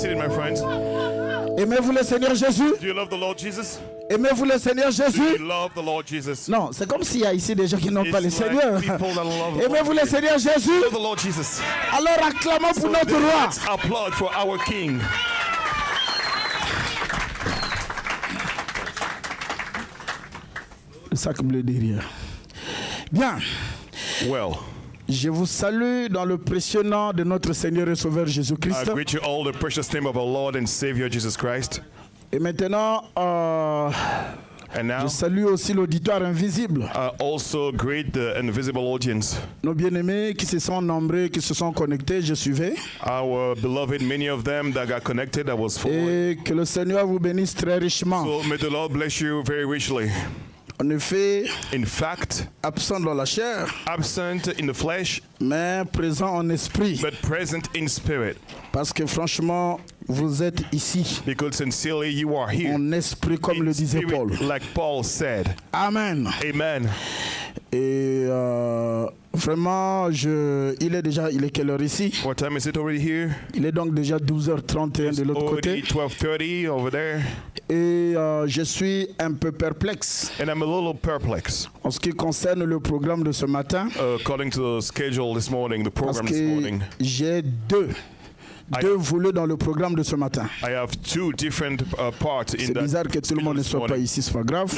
seated, my friends. Aimez-vous le Seigneur Jésus? Do you love the Lord Jesus? Aimez-vous le Seigneur Do Jésus? you love the Lord Jesus? Non, c'est comme s'il y a ici des gens qui n'ont pas le It's like Seigneur. people that love the Aimez-vous Lord le Seigneur Jésus? Love the Lord Jesus. Alors acclamons pour So notre then roi. let's applaud for our King. Le sac bleu derrière. Bien. Well, Je vous salue dans le précieux nom de notre Seigneur et Sauveur I Jésus-Christ. greet you all in the precious name of our Lord and Savior Jesus Christ. Et maintenant, And now, je salue aussi l'auditoire invisible. I also greet the invisible audience. Nos bien-aimés qui se sont nombreux, qui se sont connectés, je suivais. Our beloved, many of them that got connected, that was forward. Et que le Seigneur vous bénisse très richement. So may the Lord bless you very richly. En effet, In fact, absent dans la chair, absent in the flesh, mais présent en esprit. but present in spirit. Parce que franchement, vous êtes ici, Because sincerely you are here. en esprit, comme le In disait spirit, Paul. like Paul said. Amen. Amen. Et vraiment, il est quelle heure ici? What time is it already here? Il est donc déjà 12h31 de l'autre Already côté. 12:30 over there. Et je suis un peu perplexe And I'm a little perplexed en ce qui concerne le programme de ce matin. according to the schedule this morning, the Parce program this que morning. j'ai deux volets dans le programme de ce matin. I have two different parts in C'est that bizarre que tout le schedule monde ne this soit pas morning. ici, c'est pas grave.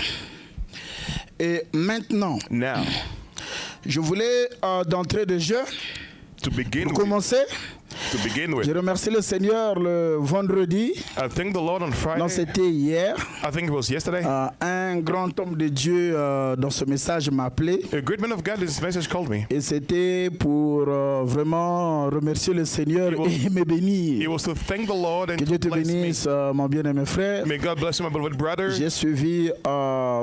Et maintenant, Now, je voulais d'entrée de jeu, to begin pour with, commencer, je I remercie le Seigneur le vendredi. thank the Lord on Non, Friday. c'était hier. I think it was yesterday. Un grand homme de Dieu dans ce message m'a appelé. A great man of God, this message called me. Et c'était pour vraiment remercier le Seigneur et me It bénir. was to thank the Lord and Que Dieu to te bless me. bénisse, mon bien-aimé frère. May God bless you, my beloved brother. J'ai suivi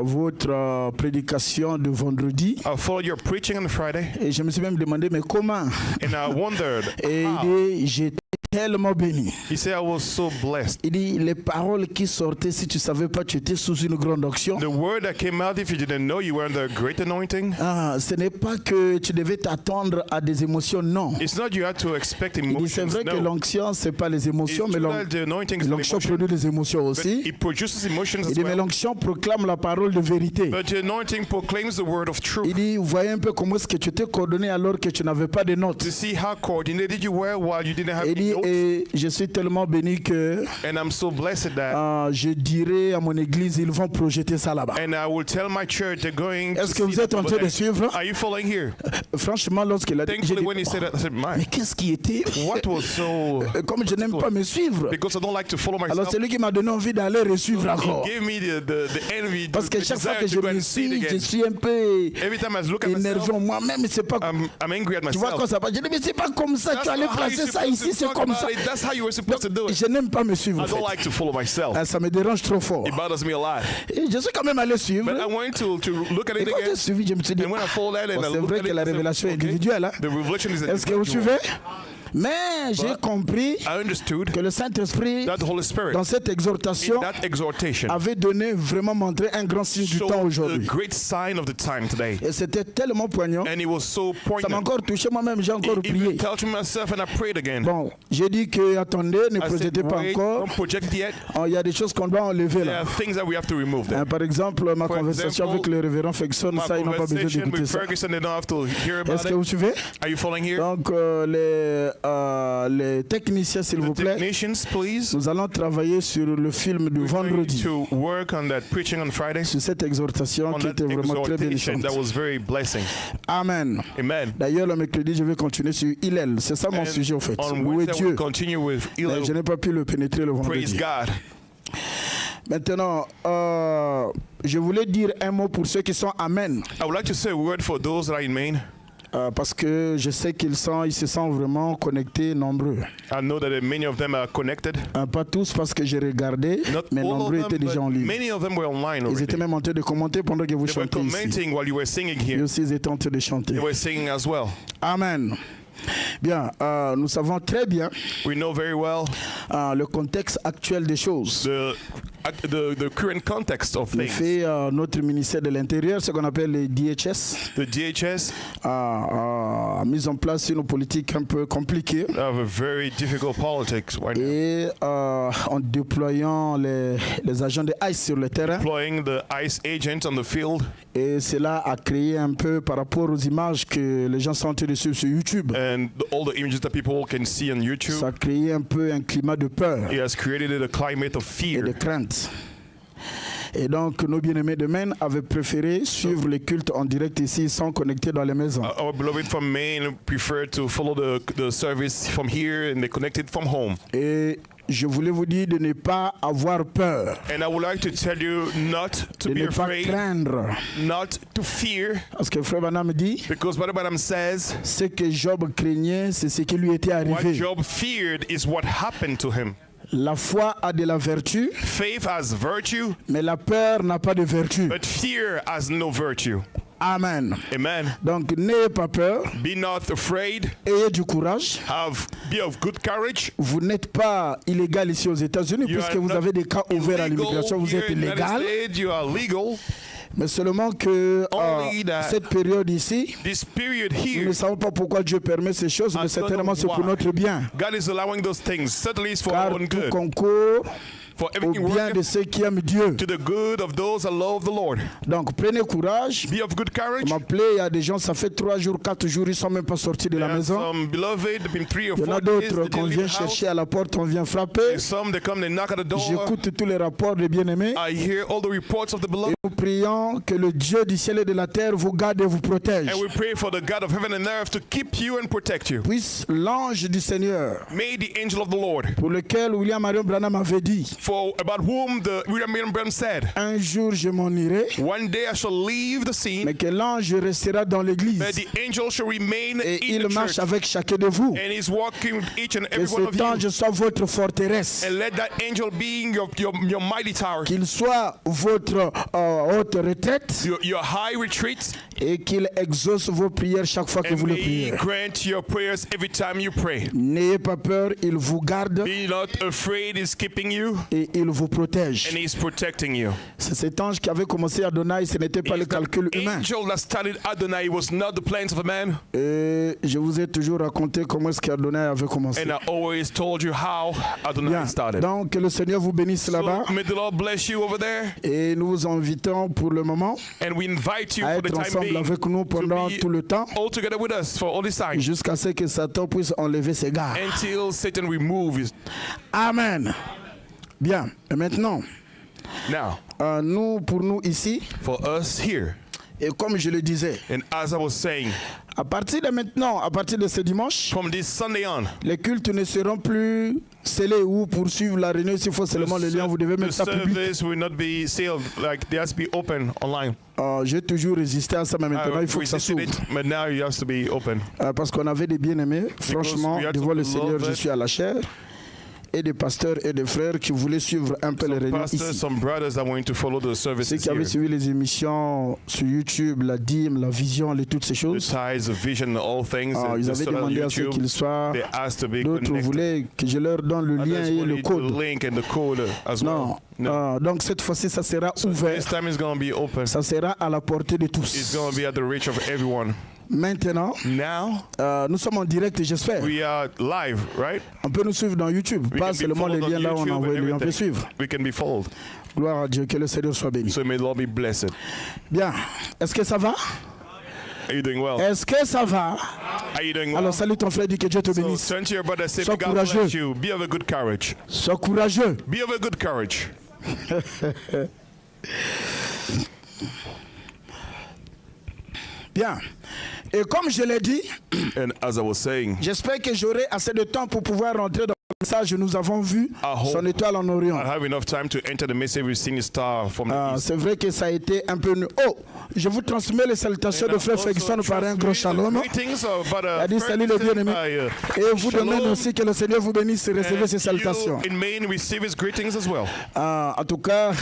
votre prédication de vendredi. I followed your preaching on Friday, Et je me suis même demandé, mais comment? and I wondered Et how. il dit, j'étais tellement béni. He said, I was so blessed. Il dit, les paroles qui sortaient, si tu ne savais pas, tu étais sous une grande onction. The word that came out, if you didn't know, you were under a great anointing. Ce n'est pas que tu devais t'attendre à des émotions, non. It's not you had to expect Il dit, c'est emotions. vrai que No. l'onction, ce n'est pas les It's émotions, mais true that the anointing is not l'onction emotion, produit des émotions but aussi. it produces emotions Il as dit, mais well. l'onction proclame la parole de vérité. But the anointing proclaims the word of Il truth. dit, vous voyez un peu comment est-ce que tu t'es coordonné alors que tu n'avais pas de notes. To see how coordinated you were while you didn't have Il any dit, notes. et je suis tellement béni que And I'm so blessed that. je dirai à mon église, ils vont projeter ça là-bas. And I will tell my church they're going to Est-ce que see vous êtes that en over train de there. suivre? Are you following here? Franchement, lorsqu'il a dit, j'ai Thankfully, dit, when he said that, I said, mais "My, qu'est-ce qui était? what was so?" Comme je n'aime pas me suivre. Because I don't like to follow Alors myself. c'est lui qui m'a donné envie d'aller resuivre encore. He gave me the envy, Parce que the chaque fois desire que to go and see it je again. suis un peu Every time I look at énervé myself, en moi-même, c'est pas. I'm angry at Tu vois myself. quand ça va? Je dis mais c'est pas comme ça. That's Tu allais not how you're placer ça supposed ici, to c'est talk comme about ça. it. That's how you were supposed to do it. Je n'aime pas me suivre. I En don't fait. like to follow myself. Ça me dérange trop fort. It bothers me a lot. Et je suis quand même allé suivre. But I went to look at Et it quand j'ai again. suivi, je me suis dit, And when I followed that and bon, I c'est looked vrai at que it, la I said, révélation est okay, individuelle. Hein? the revelation is Est-ce que vous individual. suivez? Mais j'ai compris I understood que le Saint-Esprit, that the Holy Spirit, dans cette exhortation, in that exhortation, avait donné, vraiment montré un grand signe du temps showed a aujourd'hui. great sign of the time today. Et c'était tellement poignant. And it was so Ça m'a poignant. encore touché moi-même, j'ai encore It prié. even touched myself and I prayed again. Bon, j'ai dit que, attendez, ne I said, projetez pas wait, encore. don't project it yet. Il y a des choses qu'on doit enlever There là. are things that we have to remove there. Par exemple, ma For conversation example, avec le révérend Ferguson, My ça, ils n'ont pas besoin conversation d'écouter with ça. Ferguson, they don't have to hear about Est-ce que it. vous suivez? Are you following here? Donc, les techniciens, s'il vous The plaît, technicians, please. nous allons travailler sur le film du We're going vendredi, to work on that preaching on Friday. sur cette exhortation On qui that était vraiment très exhortation bénissante. that was very blessing. Amen. Amen. D'ailleurs, le mercredi, je vais continuer sur Hillel. C'est ça mon And sujet, en fait. on Louer Wednesday, Dieu. we'll continue with Mais Hillel. je n'ai pas pu le pénétrer le Praise vendredi. God. Maintenant, je voulais dire un mot pour ceux qui sont Amen. I would like to say a word for those that are in Maine. Parce que je sais qu'ils se sentent vraiment connectés, nombreux. I know that many of them are connected. Pas tous parce que j'ai regardé, Not mais all nombreux of étaient them, déjà en but ligne. many of them were online Ils étaient already. même en train de commenter pendant que vous They were chantez ici. commenting while you were singing Et here. aussi, ils étaient en train de chanter. They were singing as well. Amen. Bien, nous savons très bien We know very well le contexte actuel des choses. The current context of Le things. fait, notre ministère de l'Intérieur, ce qu'on appelle les DHS, The DHS a mis en place une politique un peu compliquée. have a very difficult politics right now. Et en déployant les agents de ICE sur le terrain. Deploying the ICE agents on the field, Et cela a créé un peu par rapport aux images que les gens sont en train de suivre sur YouTube. and all the images that people can see on YouTube. Ça a créé un peu un climat de peur It has created a climate of et de fear. crainte. Et donc, nos bien-aimés de Maine avaient préféré suivre les cultes en direct ici, ils sont connectés dans les maisons. Our beloved from Maine prefer to follow the service from here, and they connected from home. Et je voulais vous dire de ne pas avoir peur, And I would like to tell you not to de be ne pas afraid, craindre. not to fear, Parce que Frère Branham dit, because Brother Branham says ce que Job craignait, c'est ce qui lui était what arrivé. Job feared is what happened to him. La foi a de la vertu, Faith has virtue, mais la peur n'a pas de vertu. but fear has no virtue. Amen. Amen. Donc, n'ayez pas peur, Be not afraid. ayez du courage. Be of good courage. Vous n'êtes pas illégal ici aux États-Unis, You puisque are vous not avez des cas ouverts à illegal l'immigration, vous here êtes in the United légal. States, you are legal. Mais seulement que Only that- cette période ici, This period nous here, ne savons pas pourquoi Dieu permet ces choses, mais I don't certainement know c'est pour why. notre bien. God is allowing those things. Certainly it's for Car our own tout good. concourt For au everything bien de working ceux qui aiment Dieu. to the good of those that love the Lord. Donc prenez courage. Be of good courage. On m'appelait, il y a des gens, ça fait 3 jours, 4 jours, ils ne sont même pas sortis de la There are maison. some beloved, been 3 or Il y en 4 a days, d'autres they qu'on didn't vient leave the house. chercher à la porte, on vient frapper. Some, they come, they knock at the door. J'écoute tous les rapports des bien-aimés. I hear all the reports of the Et beloved. nous prions que le Dieu du ciel et de la terre vous garde et vous protège. And we pray for the God of heaven and earth to keep you and protect you. Puisse l'ange du Seigneur, May the angel of the Lord, pour lequel William Marion Branham avait dit, for about whom the William Branham said, un jour je m'en irai, one day I shall leave the scene, mais que l'ange restera dans l'église but the angel shall remain et in il the marche church. avec chacun de vous. And he's walking with each and Que every one of cet you. ange soit votre forteresse, And let that angel be your mighty tower, qu'il soit votre haute retraite your high retreat, et qu'il exauce vos prières chaque fois que and vous le may priez. he grant your prayers every time you pray. N'ayez pas peur, il vous garde Be not afraid, he's keeping you, et il vous protège. and he's protecting you. C'est cet ange qui avait commencé à Adonai, ce n'était pas le It's the calcul humain. angel that started Adonai, it was not the plans of a man. Et je vous ai toujours raconté comment est-ce qu'Adonai avait commencé. And I always told you how Adonai Bien. started. Donc que le Seigneur vous bénisse là-bas So may the Lord bless you over there, et nous vous invitons pour le moment and we invite you à for the être time ensemble being avec nous to pendant be tout le temps all together with us for all this time jusqu'à ce que Satan puisse enlever ses gardes. until Satan removes his. Amen. Bien. Et maintenant, Now, pour nous ici, for us here, et comme je le disais, and as I was saying, à partir de maintenant, à partir de ce dimanche, from this Sunday on, les cultes ne seront plus scellés ou poursuivre la réunion. S'il faut seulement le lien, vous devez the mettre ça public. service will not be sealed, like they has to be open online. J'ai toujours résisté à ça, mais maintenant il faut que ça resisted s'ouvre. it, but now it has to be open. Parce qu'on avait des bien-aimés, franchement, we had devant to le Seigneur, love je it. suis à la chair, et des pasteurs et des frères qui voulaient suivre un peu les réunions Pastors, ici. some brothers that want to follow the Ceux services qui avaient here. suivi les émissions sur YouTube, la dîme, la vision, toutes ces The choses, ties, the vision, all things. and ils the avaient stuff on demandé à ce YouTube, qu'ils soient. they asked to be D'autres connected. voulaient que je leur donne le lien Others et le wanted the code. link and the code as Non. well. No. Donc cette fois-ci, ça sera This ouvert. time is going to be open. Ça sera à la portée de It's tous. going to be at the reach of everyone. Maintenant, Now, nous sommes en direct, j'espère. we are live, right? On peut nous suivre dans YouTube. We Pas can be seulement les followed liens on là où on a YouTube and envoyé le lien. On peut everything. suivre. We can be followed. Gloire à Dieu, que le Seigneur soit béni. So may the Lord be blessed. Bien. Est-ce que ça va? Are you doing well? Est-ce que ça va? Are you doing well? Alors salut ton frère, dis que Dieu te So bénisse. turn to your brother and say, Sois God courageux. bless you. Be of a good courage. Sois courageux. Be of a good courage. Bien. Et comme je l'ai dit, And as I was saying, j'espère que j'aurai assez de temps pour pouvoir rentrer dans le message. Nous avons vu hope son étoile en Orient. I have enough time to enter the message. We've seen a star from the east. C'est vrai que ça a été un peu... Oh, je vous transmets les salutations de frère Ferguson par un gros shalom. Greetings of Il a Brother dit salut les Ferguson bien-aimés. by, Et vous de même Shalom. aussi que le Seigneur vous bénisse et recevez ces And salutations. you in Maine receive his greetings as well. En tout cas,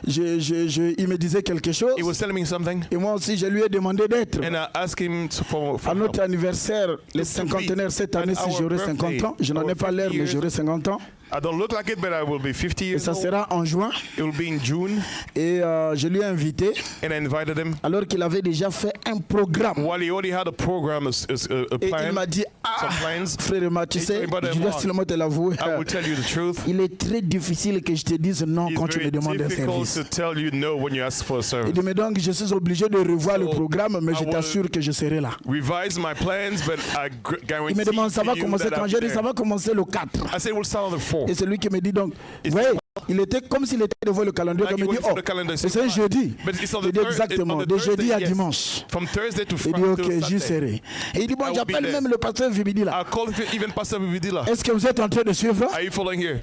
il me disait quelque chose. He was telling me something, Et moi aussi, je lui ai demandé d'être. and I asked him for À notre help. anniversaire, les To be cinquantenaires, cette at année, si our j'aurai birthday, 50 ans, je n'en ai our pas l'air, 50 mais years. j'aurai 50 ans. I don't look like it, but I will be 50 Et years ça old. sera en juin. It will be in June. Et je lui ai invité, And I invited him. alors qu'il avait déjà fait un programme. While he already had a program, a Et plan, il m'a dit, some plans. frère Emma, tu sais, Brother je dois Mark, seulement te l'avouer. I will tell you the truth. Il est très difficile que je te dise non It's quand tu very me demandes un difficult service. to tell you no when you ask for a Il service. dit, mais donc je suis obligé de revoir le So, programme, mais I je will t'assure que je serai là. Revise my plans, but I guarantee Il me demande, ça va to you commencer that quand? I'm J'ai dit, there. ça va commencer le 4. I said we'll start on the 4th. Et c'est lui qui me dit donc, ouais, il était comme s'il était devant le calendrier, Like il me he dit, went for oh, the calendar, et c'est un jeudi. But it's on Il the dit third, exactement, on the de jeudi Thursday, à yes. dimanche. From Thursday to Il Friday. dit, ok, till j'y Saturday. serai. Et il dit, bon, I will be j'appelle there. même le pasteur Vibidi là. I'll call even Pastor Bibidila. Est-ce que vous êtes en train de suivre? Are you following here?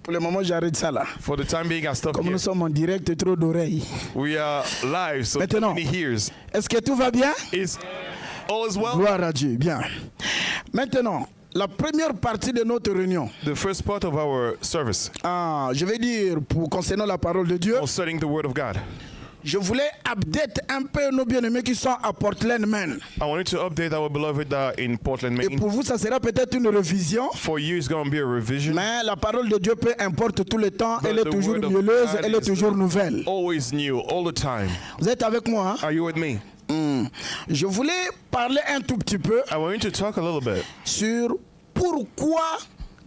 Pour le moment, j'arrête ça là. For the time being, I stop Comme here. nous sommes en direct, trop d'oreilles. We are live, so Maintenant. many ears. Est-ce que tout va bien? Is all is well? Gloire à Dieu. Bien. Maintenant, la première partie de notre réunion, The first part of our service je vais dire, concernant la parole de Dieu, concerning the Word of God. je voulais update un peu nos bien-aimés qui sont à Portland, Maine. I wanted to update our beloved in Portland, Et Maine. pour vous, ça sera peut-être une révision, For you, it's going to be a revision. mais la parole de Dieu, peu importe tout le temps, But elle est the toujours word of mielleuse, God elle est is toujours nouvelle. always new, all the time. Vous êtes avec moi, hein? Are you with me? Je voulais parler un tout petit peu I want you to talk a little bit sur pourquoi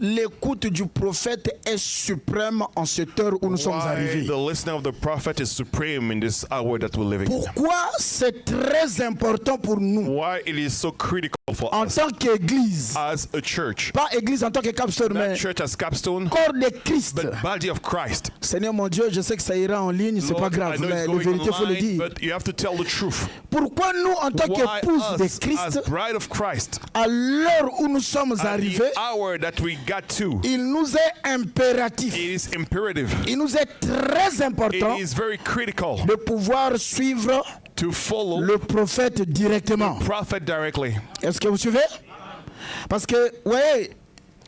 l'écoute du prophète est suprême en cette heure où nous sommes why arrivés. the listening of the prophet is supreme in this hour that we're living in. Pourquoi c'est très important pour nous Why it is so critical for en us tant qu'église, as a church. pas église en tant que capstone, Not mais church as capstone, corps de Christ. but body of Christ. Seigneur mon Dieu, je sais que ça ira en ligne, c'est pas Lord, I grave, know it's la going vérité, il faut le online, dire. but you have to tell the truth. Pourquoi nous, en tant Why qu'épouse de us, Christ, as bride of Christ, à l'heure où nous sommes at arrivés, the hour that we got to, il nous est impératif, it is imperative. il nous est très important It is very critical de pouvoir suivre to follow le prophète directement. prophet directly. Est-ce que vous suivez? Parce que, ouais,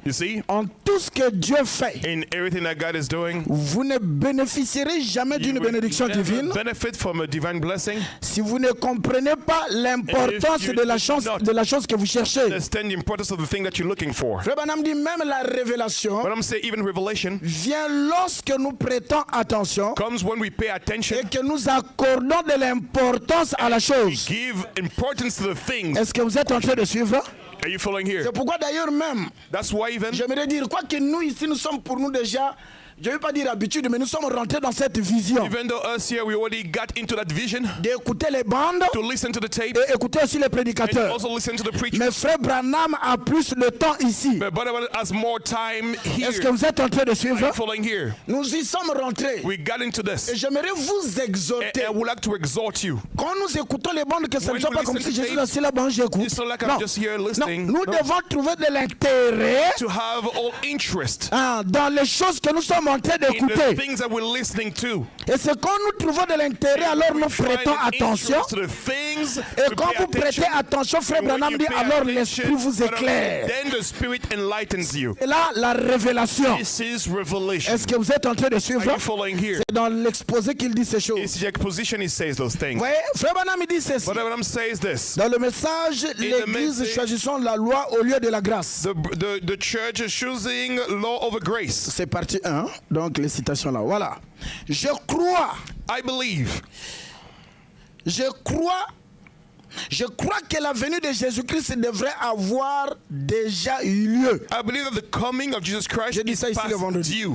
You see, en tout ce que Dieu fait, in everything that God is doing, vous ne bénéficierez jamais you d'une will bénédiction never divine benefit from a divine blessing. si vous ne comprenez pas l'importance you de la do chose, not de la chose que vous cherchez. Understand the importance of the thing that you're looking for. Frère Branham dit même la révélation But I'm saying even revelation vient lorsque nous prêtons attention comes when we pay attention, et que nous accordons de l'importance à la chose. give importance to the things. Est-ce que vous êtes en train de suivre? Are you following here? C'est pourquoi d'ailleurs même, That's why even j'aimerais dire, quoi que nous ici, nous sommes pour nous déjà, je ne vais pas dire habitude, mais nous sommes rentrés dans cette vision even though us here we already got into that vision d'écouter les bandes to listen to the tape et écouter aussi les and prédicateurs. also listen to the preacher. Mais frère Branham a plus de temps ici. But Brother has more time here. Est-ce que vous êtes en train de Are suivre? you following here? Nous y sommes rentrés. We got into Et this. j'aimerais vous exhorter. And I would like to exhort you. Quand nous écoutons les bandes, que ce ne When soit we pas comme listen si to je suis tapes, assis là-bas, j'écoute. it's not like I'm Non, just here non, listening. nous No. devons trouver de l'intérêt To have all interest dans les choses que nous sommes en train in the d'écouter. things that we're listening to. Et c'est quand nous trouvons de l'intérêt, alors nous Find prêtons an attention. interest to the things, Et we quand pay vous prêtez attention. attention, frère And when Branham you dit, pay alors attention, l'esprit vous Brother, éclaire. then the Spirit enlightens you. Et là, la révélation. This is revelation. Est-ce que vous êtes en train de suivre? Are you following here? C'est dans l'exposé qu'il dit ces choses. It's the exposition he says those things. Vous voyez, frère Branham il dit ceci. But Abraham says this. Dans le message, l'église message- choisissons la loi au lieu de la grâce. The church is choosing law over grace. C'est partie 1, donc les citations là. Voilà. Je crois que la venue de Jésus-Christ devrait avoir déjà eu lieu. I believe that the coming of Jesus Christ J'ai dit is ça ici le past vendredi. due.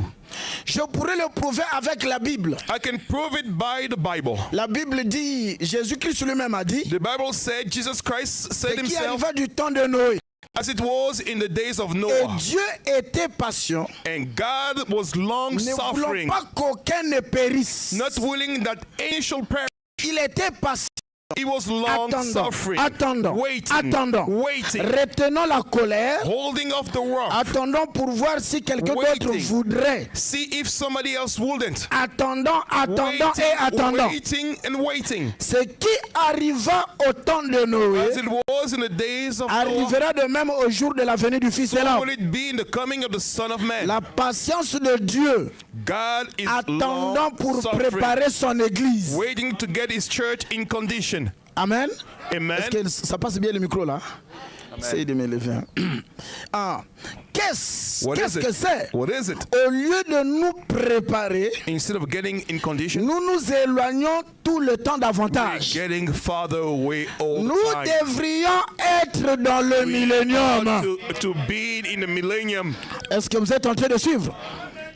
Je pourrais le prouver avec la Bible. I can prove it by the Bible. La Bible dit, Jésus-Christ lui-même a dit, The Bible said, Jesus Christ said ce qui himself, arriva du temps de Noé. as it was in the days of Et Noah. Dieu était patient, And God was long ne voulant suffering, pas qu'aucun ne périsse. not willing that any shall perish. Il était patient. He was long suffering, Attendons. waiting, Retenons la colère. holding off the wrath. Attendons pour voir si quelqu'un d'autre Waiting. voudrait. See if somebody else wouldn't. Attendons et attendons. Waiting and waiting. Ce qui arriva au temps de Noé As it was in the days of Noah, arrivera de même au jour de la venue du Fils de so l'homme. will it be in the coming of the Son of Man. La patience de Dieu God is attendant long pour suffering, préparer son église. waiting to get his church in condition. Amen. Amen. Est-ce que ça passe bien le micro là? Essayez de me lever. Quel Qu'est-ce que c'est? What is it? Au lieu de nous préparer, Instead of getting in condition, nous nous éloignons tout le temps davantage. getting farther away all Nous the time. devrions être dans le millénium. To be in the millennium. Est-ce que vous êtes en train de suivre?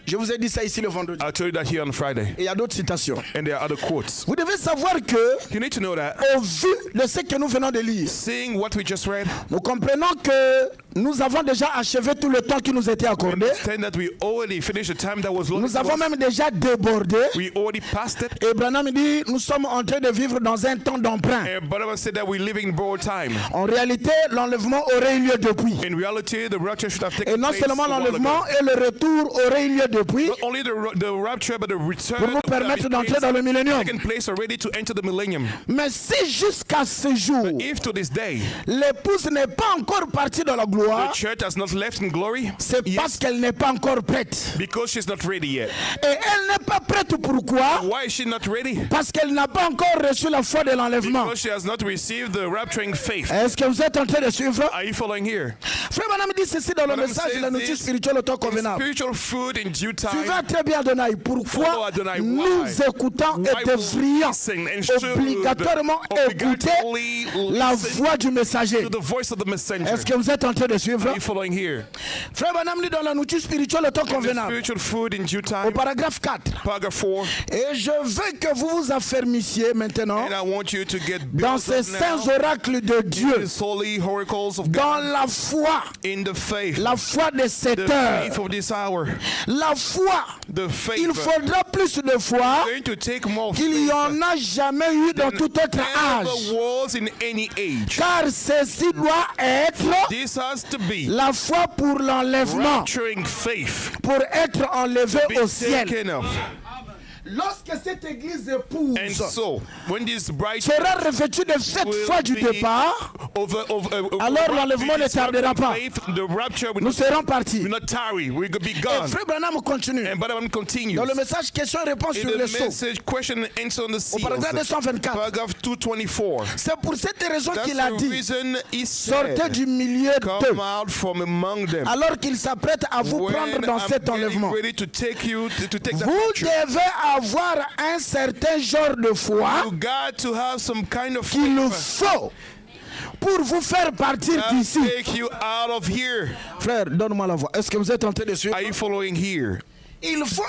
Je vous ai dit ça ici le vendredi. I told you that here on Friday. Et il y a d'autres citations. And there are other quotes. Vous devez savoir que, You need to know that, au vu de ce que nous venons de lire, seeing what we just read, nous comprenons que nous avons déjà achevé tout le temps qui nous était accordé. saying that we already finished the time that was long. Nous avons même déjà débordé. We already passed it. Et Branham dit, nous sommes en train de vivre dans un temps d'emprunt. And Barnabas said that we're living in borrowed time. En réalité, l'enlèvement aurait eu lieu depuis. In reality, the rapture should have taken Et non place seulement a while l'enlèvement ago. et le retour auraient eu lieu depuis, Not only the rapture, but the return pour nous permettre d'entrer dans le millénium. taken place already to enter the millennium. Mais si jusqu'à ce jour, If to this day l'épouse n'est pas encore partie dans la the gloire, church has not left in glory, c'est parce qu'elle n'est pas encore prête. because she's not ready yet. Et elle n'est pas prête pourquoi? Why is she not ready? Parce qu'elle n'a pas encore reçu la foi de l'enlèvement. Because she has not received the rapturing faith. Est-ce que vous êtes en train de suivre? Are you following here? Frère Branham dit ceci dans le Branham message de says la notice this spirituelle au temps convenable. Spiritual food in due Tu time. vas très bien Adonai. Follow Pourquoi Adonai. nous Why? écoutons Why et will devrions listen and should obligatoirement écouter obligatorily la listen voix du messager? to the voice of the messenger? Est-ce que vous êtes en train de suivre? Are you following here? Frère Branham dit dans la notice spirituelle au temps The convenable, spiritual food in due au time. paragraphe 4. Paragraph 4. Et je veux que vous vous affermissiez maintenant And I want you to get dans built ces up saints now oracles de Dieu, these holy oracles of dans God, la foi, in the faith, la foi de the cette faith heure. of this hour, La foi, the faith. il faudra plus de foi Going to take more qu'il y faith en a jamais eu dans than tout autre ever âge. was in any age. Car ceci doit être This has to be la foi pour l'enlèvement, rapturing faith, pour être enlevé be au ciel. taken up. Lorsque cette église And épouse so, when this bride sera revêtue de cette will foi du be départ, alors l'enlèvement ne tardera pas. the rapture will nous serons partis. not tarry. We could be Et gone. Frère Branham continue. And Balaam continues. Dans le message question-réponse In sur the le sceau, message, question and answer on the au seals. paragraphe 224, Paragraph 224. c'est pour cette raison That's qu'il a the dit, reason he sortez said, du milieu come d'eux, out from among them. alors qu'il s'apprête à vous prendre When dans I'm cet getting enlèvement. ready to take you to take the Vous rapture, devez avoir un certain genre de foi you got to have some kind of qu'il faith faut pour vous faire partir that d'ici. take you out of here. Frère, donne-moi la voix. Est-ce que vous êtes en train de suivre? Are you following here? Il faut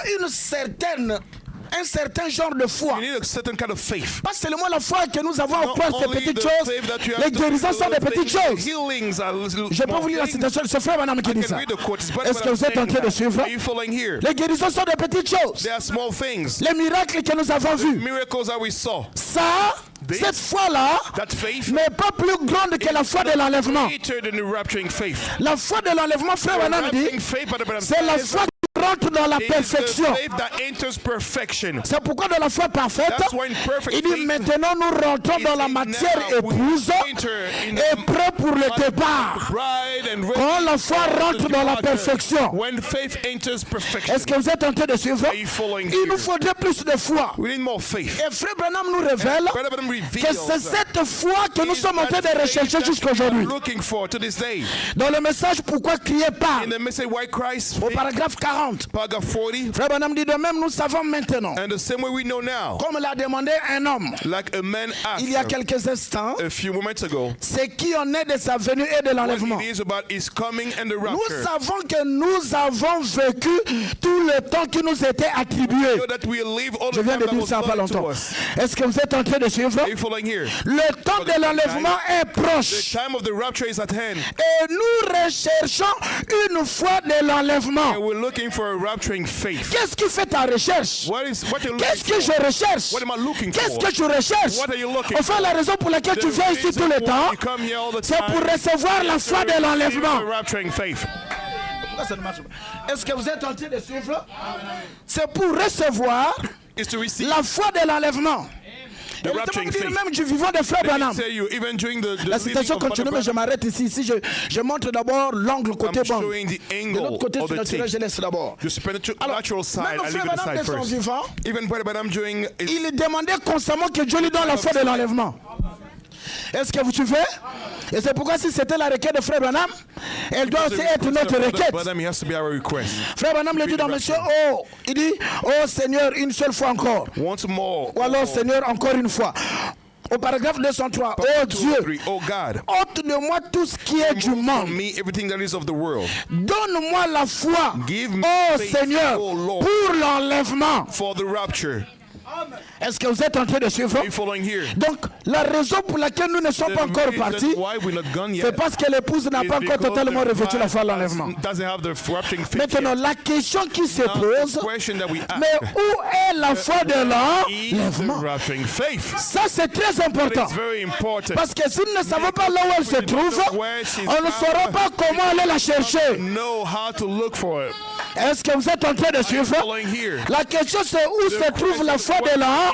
un certain genre de foi. You need a certain kind of faith. Pas seulement la foi que nous avons en Not croire ces only petites the choses. faith that you have Les to guérisons sont des petites faith, choses. healings are little Je peux small vous lire la things. citation de ce frère Branham qui I dit can ça. read the quote. It's better Est-ce what que I'm vous êtes en saying train de now. suivre? Are you following here? Les guérisons sont des petites choses. They are small things. Les miracles que nous avons vus. Miracles that we saw. Ça, cette foi-là That faith n'est pas plus grande que la foi de l'enlèvement. greater than the rapturing faith. La foi de l'enlèvement, frère The Branham dit, rapturing faith, Brother Branham c'est la says, foi qui rentre dans la is the perfection. faith that enters perfection. C'est pourquoi dans la foi parfaite, That's why in perfect il dit faith, maintenant nous rentrons dans la matière épouse et prêts pour le départ. bride and ready Quand la foi rentre dans la perfection, when faith enters perfection. est-ce que vous êtes en train de suivre? Are you following Il nous here? faudrait plus de foi. We need more faith. Et Frère Branham nous révèle Brother Branham que reveals c'est cette foi que nous sommes en train de rechercher jusqu'à aujourd'hui. looking for to this day. Dans le message Pourquoi crier pas, In the message why Christ au paragraphe 40, paragraph 40, Frère Branham dit de même, nous savons maintenant, and the same way we know now, comme l'a demandé un homme like a man asked il y a quelques instants, a few moments ago, c'est qui en est de sa venue et de what l'enlèvement. it is about his coming and the Nous rapture. savons que nous avons vécu tout le temps qui nous était attribué. So that we live all Je the viens time de that dire was ça il n'y a pas given to longtemps. us. Est-ce que vous êtes en train de suivre? Are you following here? Le temps de l'enlèvement est The proche. time of the rapture is at hand, Et nous recherchons une foi de l'enlèvement. and we're looking for a rapturing faith. Qu'est-ce qui fait ta recherche? What are you Qu'est-ce looking que for? je recherche? What am I looking Qu'est-ce for? que tu recherches? What are you looking Enfin, la raison pour laquelle The tu viens ici reason tout le why temps, you come here all the c'est pour time recevoir la is foi to de receive l'enlèvement. the rapturing faith. Pourquoi ça ne marche pas? Est-ce que vous êtes en train de suivre? C'est pour recevoir Is to receive la foi de l'enlèvement. the Et rapturing laissez-moi vous dire faith. même du vivant de Frère Let me Branham. tell you, even during the La leading citation of Brother continue, mais je Branham, m'arrête ici. Ici, je montre d'abord l'angle côté I'm bon. showing the De angle l'autre côté of the naturel, je tape. laisse d'abord. The supernatural side, Même I leave Frère it Branham aside de son first. vivant, Even Brother Branham during his il demandait constamment que Dieu lui donne la foi de l'enlèvement. Est-ce que vous suivez? Et c'est pourquoi si c'était la requête de Frère Branham, elle doit aussi être notre requête. Frère Branham le dit dans Monsieur Oh, il dit, oh Seigneur, une seule fois encore. Once more. Ou alors Seigneur, encore une fois. Au paragraphe 203, oh Dieu, oh God, ôte de moi tout ce qui est du monde. Donne-moi la foi, oh Seigneur, pour l'enlèvement. For the rapture. Est-ce que vous êtes en train de suivre? Donc, la raison pour laquelle nous ne sommes pas encore partis, c'est parce que l'épouse n'a pas encore totalement revêtu la foi à l'enlèvement. Maintenant, la question qui se pose, mais où est la foi de l'enlèvement? Ça, c'est très important. Parce que si nous ne savons pas là où elle se trouve, on ne saura pas comment aller la chercher. Est-ce que vous êtes en train de suivre? La question, c'est où se trouve la foi de l'enlèvement?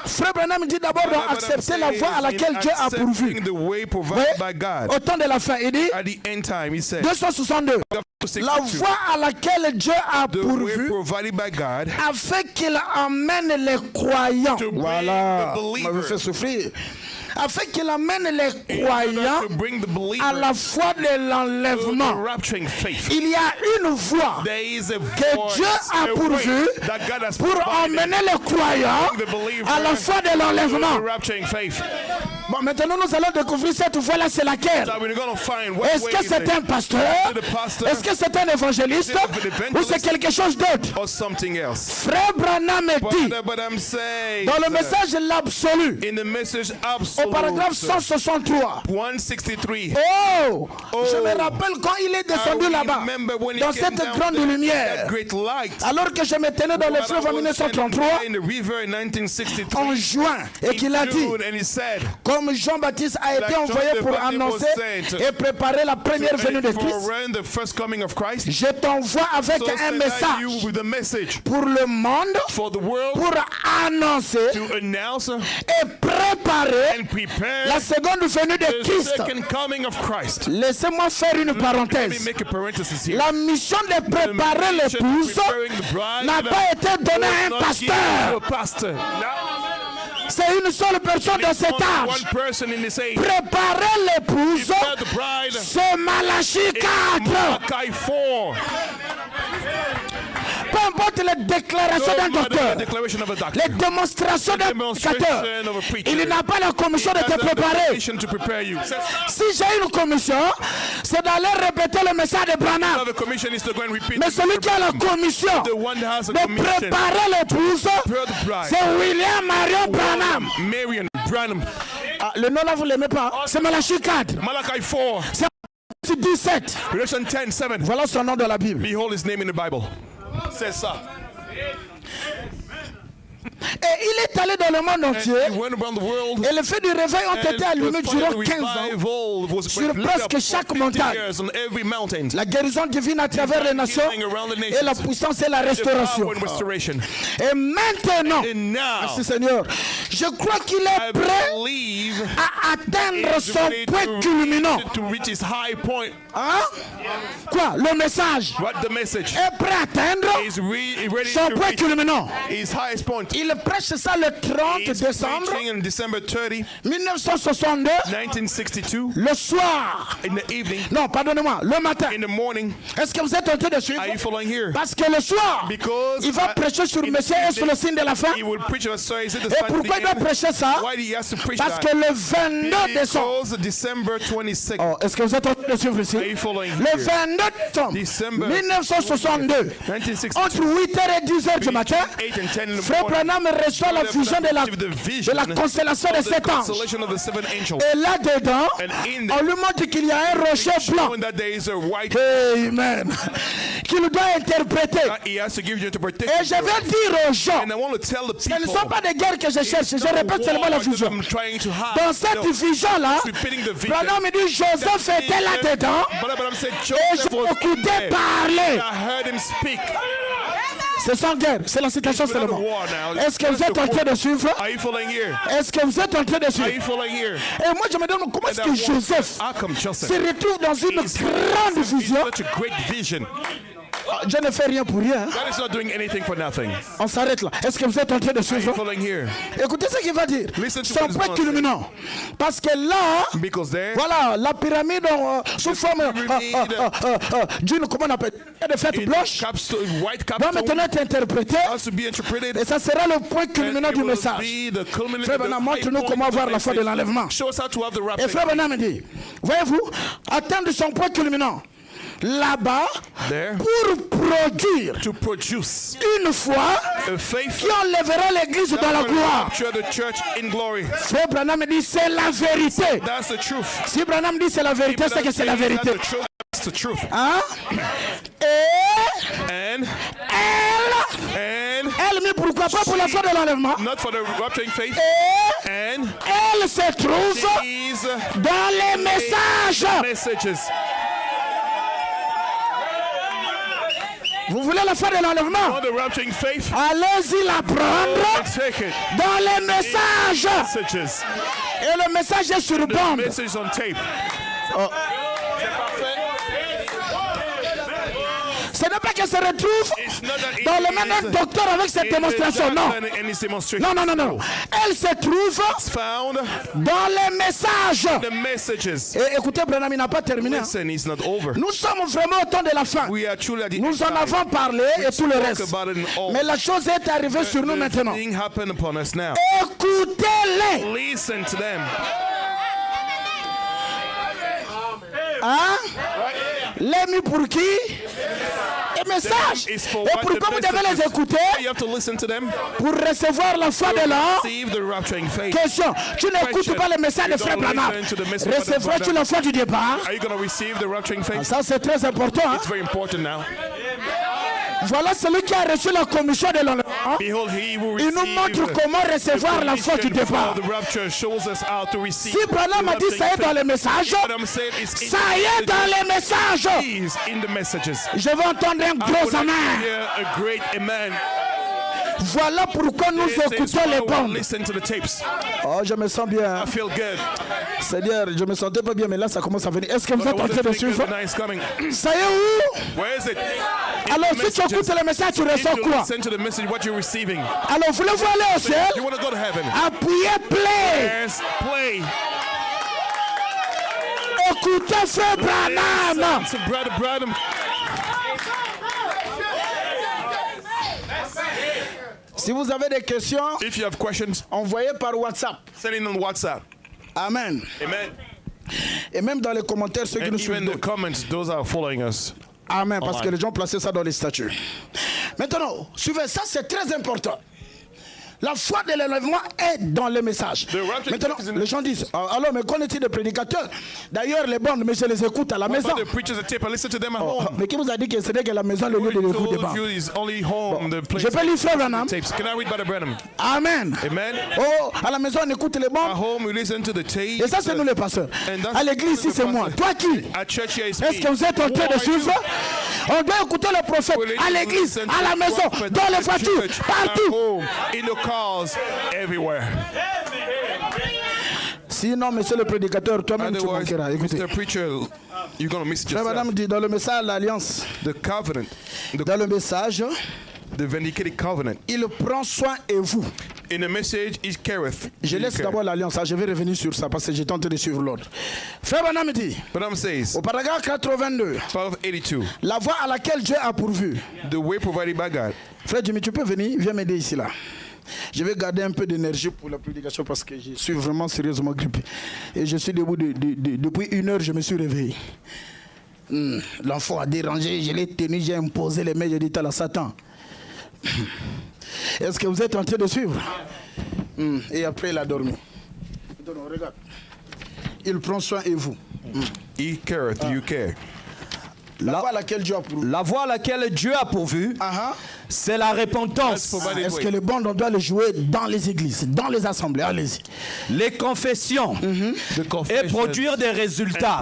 Frère Branham dit d'abord d'accepter la voie à laquelle Dieu a pourvu. Au temps de la fin, il dit 262. La voie à laquelle Dieu a pourvu afin qu'il emmène les croyants. Voilà, on m'avait fait souffrir. Afin qu'il amène les croyants à la foi de l'enlèvement. Il y a une voie que Dieu a pourvue pour emmener les croyants à la foi de l'enlèvement. Bon, maintenant nous allons découvrir cette voie-là, c'est laquelle? Est-ce que c'est un pasteur? Est-ce que c'est un évangéliste? Ou c'est quelque chose d'autre? Frère Branham dit, dans le message l'absolu, au paragraphe 163, oh, je me rappelle quand il est descendu là-bas, dans cette grande lumière, alors que je me tenais dans le fleuve en 1933, en juin, et qu'il a dit, comme Jean-Baptiste a été envoyé pour annoncer et préparer la première venue de Christ, je t'envoie avec un message pour le monde, pour annoncer et préparer la seconde venue de Christ. Laissez-moi faire une parenthèse. La mission de préparer l'épouse n'a pas été donnée à un pasteur. C'est une seule personne dans cet âge. Préparer l'épouse, c'est Malachie 4. Peu importe les déclarations d'un docteur, les démonstrations d'un prédicateur, il n'a pas la commission de te préparer. Si j'ai une commission, c'est d'aller répéter le message de Branham. Mais celui qui a la commission de préparer l'épouse, c'est William Marion Branham. Ah, le nom là, vous ne l'aimez pas? C'est Malachie 4. C'est 17. Voilà son nom dans la Bible. Behold his name in the Bible. C'est ça. Et il est allé dans le monde entier. Et les feux du réveil ont été allumés durant 15 ans sur presque chaque montagne. La guérison divine à travers les nations et la puissance et la restauration. Et maintenant, merci Seigneur, je crois qu'il est prêt à atteindre son point culminant. Hein? Quoi? Le message est prêt à atteindre son point culminant. Il prêche ça le 30 décembre 1962, le soir. Non, pardonnez-moi, le matin. Est-ce que vous êtes en train de suivre? Parce que le soir, il va prêcher sur Messie et sur le signe de la fin. Et pourquoi il doit prêcher ça? Parce que le 22 décembre. Oh, est-ce que vous êtes en train de suivre ici? Le 22 décembre 1962, entre 8h et 10h du matin, Frère Branham reçoit la vision de la constellation des 7 anges. Et là-dedans, on lui montre qu'il y a un rocher blanc. Amen. Qu'il doit interpréter. Et je vais dire aux gens, ce ne sont pas des guerres que je cherche, je répète seulement la vision. Dans cette vision-là, Branham me dit, Joseph était là-dedans et je l'écoutais parler. C'est sans guerre, c'est la citation seulement. Est-ce que vous êtes en train de suivre? Est-ce que vous êtes en train de suivre? Et moi je me demande comment est-ce que Joseph se retrouve dans une grande vision Dieu ne fait rien pour rien. God is not doing anything for nothing. On s'arrête là. Est-ce que vous êtes en train de Are you suivre? following here? Écoutez ce qu'il va dire. Listen to C'est un what he's point gonna say. culminant. Parce que là, Because there, voilà, la pyramide sous forme d'une, comment on appelle, de fête in blanche, white doit capstone maintenant être interprétée. has to be interpreted. Et ça sera le point culminant And it du will message. be the culminant- Frère the Branham, high montre-nous point comment of the avoir la foi de message. l'enlèvement. Show us how to have the Et rapture. Frère Branham dit, voyez-vous, atteindre son point culminant, là-bas, There. pour produire To produce une foi a faith qui enlèvera l'église dans la that will gloire. rapture the church in glory. Frère Branham dit, c'est la vérité. That's the truth. Si Branham dit c'est la vérité, c'est que c'est la vérité. That's the truth. Hein? Et And elle, mais pourquoi pas pour la foi de l'enlèvement? not for the rapturing faith. Et And elle se trouve these dans les messages. messages. Vous voulez la foi de l'enlèvement? For the rapturing faith, Allez-y la prendre take it. dans les messages. Messages. Et le message est sur The bande. message on tape. Ce n'est pas qu'elle se retrouve It's not that it dans le is- même docteur avec cette it is démonstration. not Non. done in this demonstration. Non, non, non, non. Elle se trouve It's found dans les messages. the messages. Et écoutez, Branham, il n'a pas terminé. Hein. Listen, it's not over. Nous sommes vraiment au temps de la fin. We are truly at the Nous en end avons time. parlé et tout le Talk reste. about it in all. Mais la chose est arrivée sur nous The maintenant. thing happened upon us now. Écoutez-les. Listen to them. Hein? Les mis pour qui? Les messages. It's for Et what pourquoi the vous devez les messages. écouter? You have to listen to them. Pour recevoir la foi de l'homme. Receive the rapturing faith. Question. Tu n'écoutes pas les messages de You Frère don't Branham. listen to the message of the Recevras-tu brother. la foi du départ? Are you going to receive the rapturing faith? Ça, c'est très important. Hein? It's very important now. Voilà celui qui a reçu la commission de l'enlèvement. Behold, he will Il nous receive montre comment recevoir la foi du commission départ. for the rapture. Shows us how to receive. Si Branham a dit ça est dans les messages, Branham said it's in ça y est dans les messages. He's in the messages. Je veux entendre un I gros would like to amen. hear a great amen. Voilà pourquoi nous This is écoutons why les we bandes. listen to the tapes. Oh, je me sens bien. I feel good. C'est-à-dire, je me sentais pas bien, mais là, ça commence à venir. Est-ce que vous I êtes en wasn't train de feeling good, suivre? but now it's coming. Ça y est où? Where is it? Alors, In the si tu messages. écoutes le message, tu If ressens you quoi? listen to the message, what you're receiving. Alors, voulez-vous aller au ciel? You want to go to heaven. Appuyez play. Yes, play. Écoutez Frère Branham. Listen to Brother Branham. Si vous avez des questions, If you have questions, envoyez par WhatsApp. send it on WhatsApp. Amen. Amen. Et même dans les commentaires, ceux qui And nous even suivent. the comments, those are following us. Amen, parce Alright. que les gens plaçaient ça dans les statuts. Maintenant, suivez ça, c'est très important. La foi de l'enlèvement est dans les messages. The rapture Maintenant, is in the- les gens disent, alors, mais qu'en est-il des prédicateurs? D'ailleurs, les bandes, mais je les écoute à la What maison. about the preachers at tape? I listen to them at home. Mais qui vous a dit que ce n'est que la maison le lieu de Who l'écoute des told bandes? you is only home the place Je peux lire Frère Branham. tapes? Can I read Brother Branham? Amen. Amen. Oh, à la maison, on écoute les At bandes. home, we listen to the tapes. Et ça, c'est nous les pasteurs. And that's À l'église, ici, the c'est moi. pastor. Toi qui? At church here is Est-ce me. que vous êtes en train Who de are suivre? you? On doit écouter le prophète We à l'église, listen to à la the maison, prophet dans at les the voitures, church, at partout. home, in the cars, everywhere. Sinon, monsieur le prédicateur, toi-même tu Otherwise, manqueras. Écoutez. Mr. Preacher, you're going to miss it Frère yourself. Madame dit dans le message l'alliance, The covenant, dans le message, the vindicated covenant. il prend soin et vous. In the message, he careth. Je laisse d'abord l'alliance, je vais revenir sur ça parce que j'ai tenté de suivre l'ordre. Frère Madame dit, Branham says, au paragraphe 82, paragraph 82, la voie à laquelle Dieu a pourvu. the way provided by God. Frère Jimmy, tu peux venir, viens m'aider ici là. Je vais garder un peu d'énergie pour la prédication parce que je suis vraiment sérieusement grippé. Et je suis debout depuis 1 heure, je me suis réveillé. L'enfant a dérangé, je l'ai tenu, j'ai imposé les mains, j'ai dit à la Satan. Est-ce que vous êtes en train de suivre? Et après, il a dormi. Non, regarde. Il prend soin et vous. He careth, you care. La voie à laquelle Dieu a pourvu. La voie à laquelle Dieu a pourvu, c'est la repentance. Est-ce que le bond, on doit le jouer dans les églises, dans les assemblées? Allez-y. Les confessions et produire des résultats.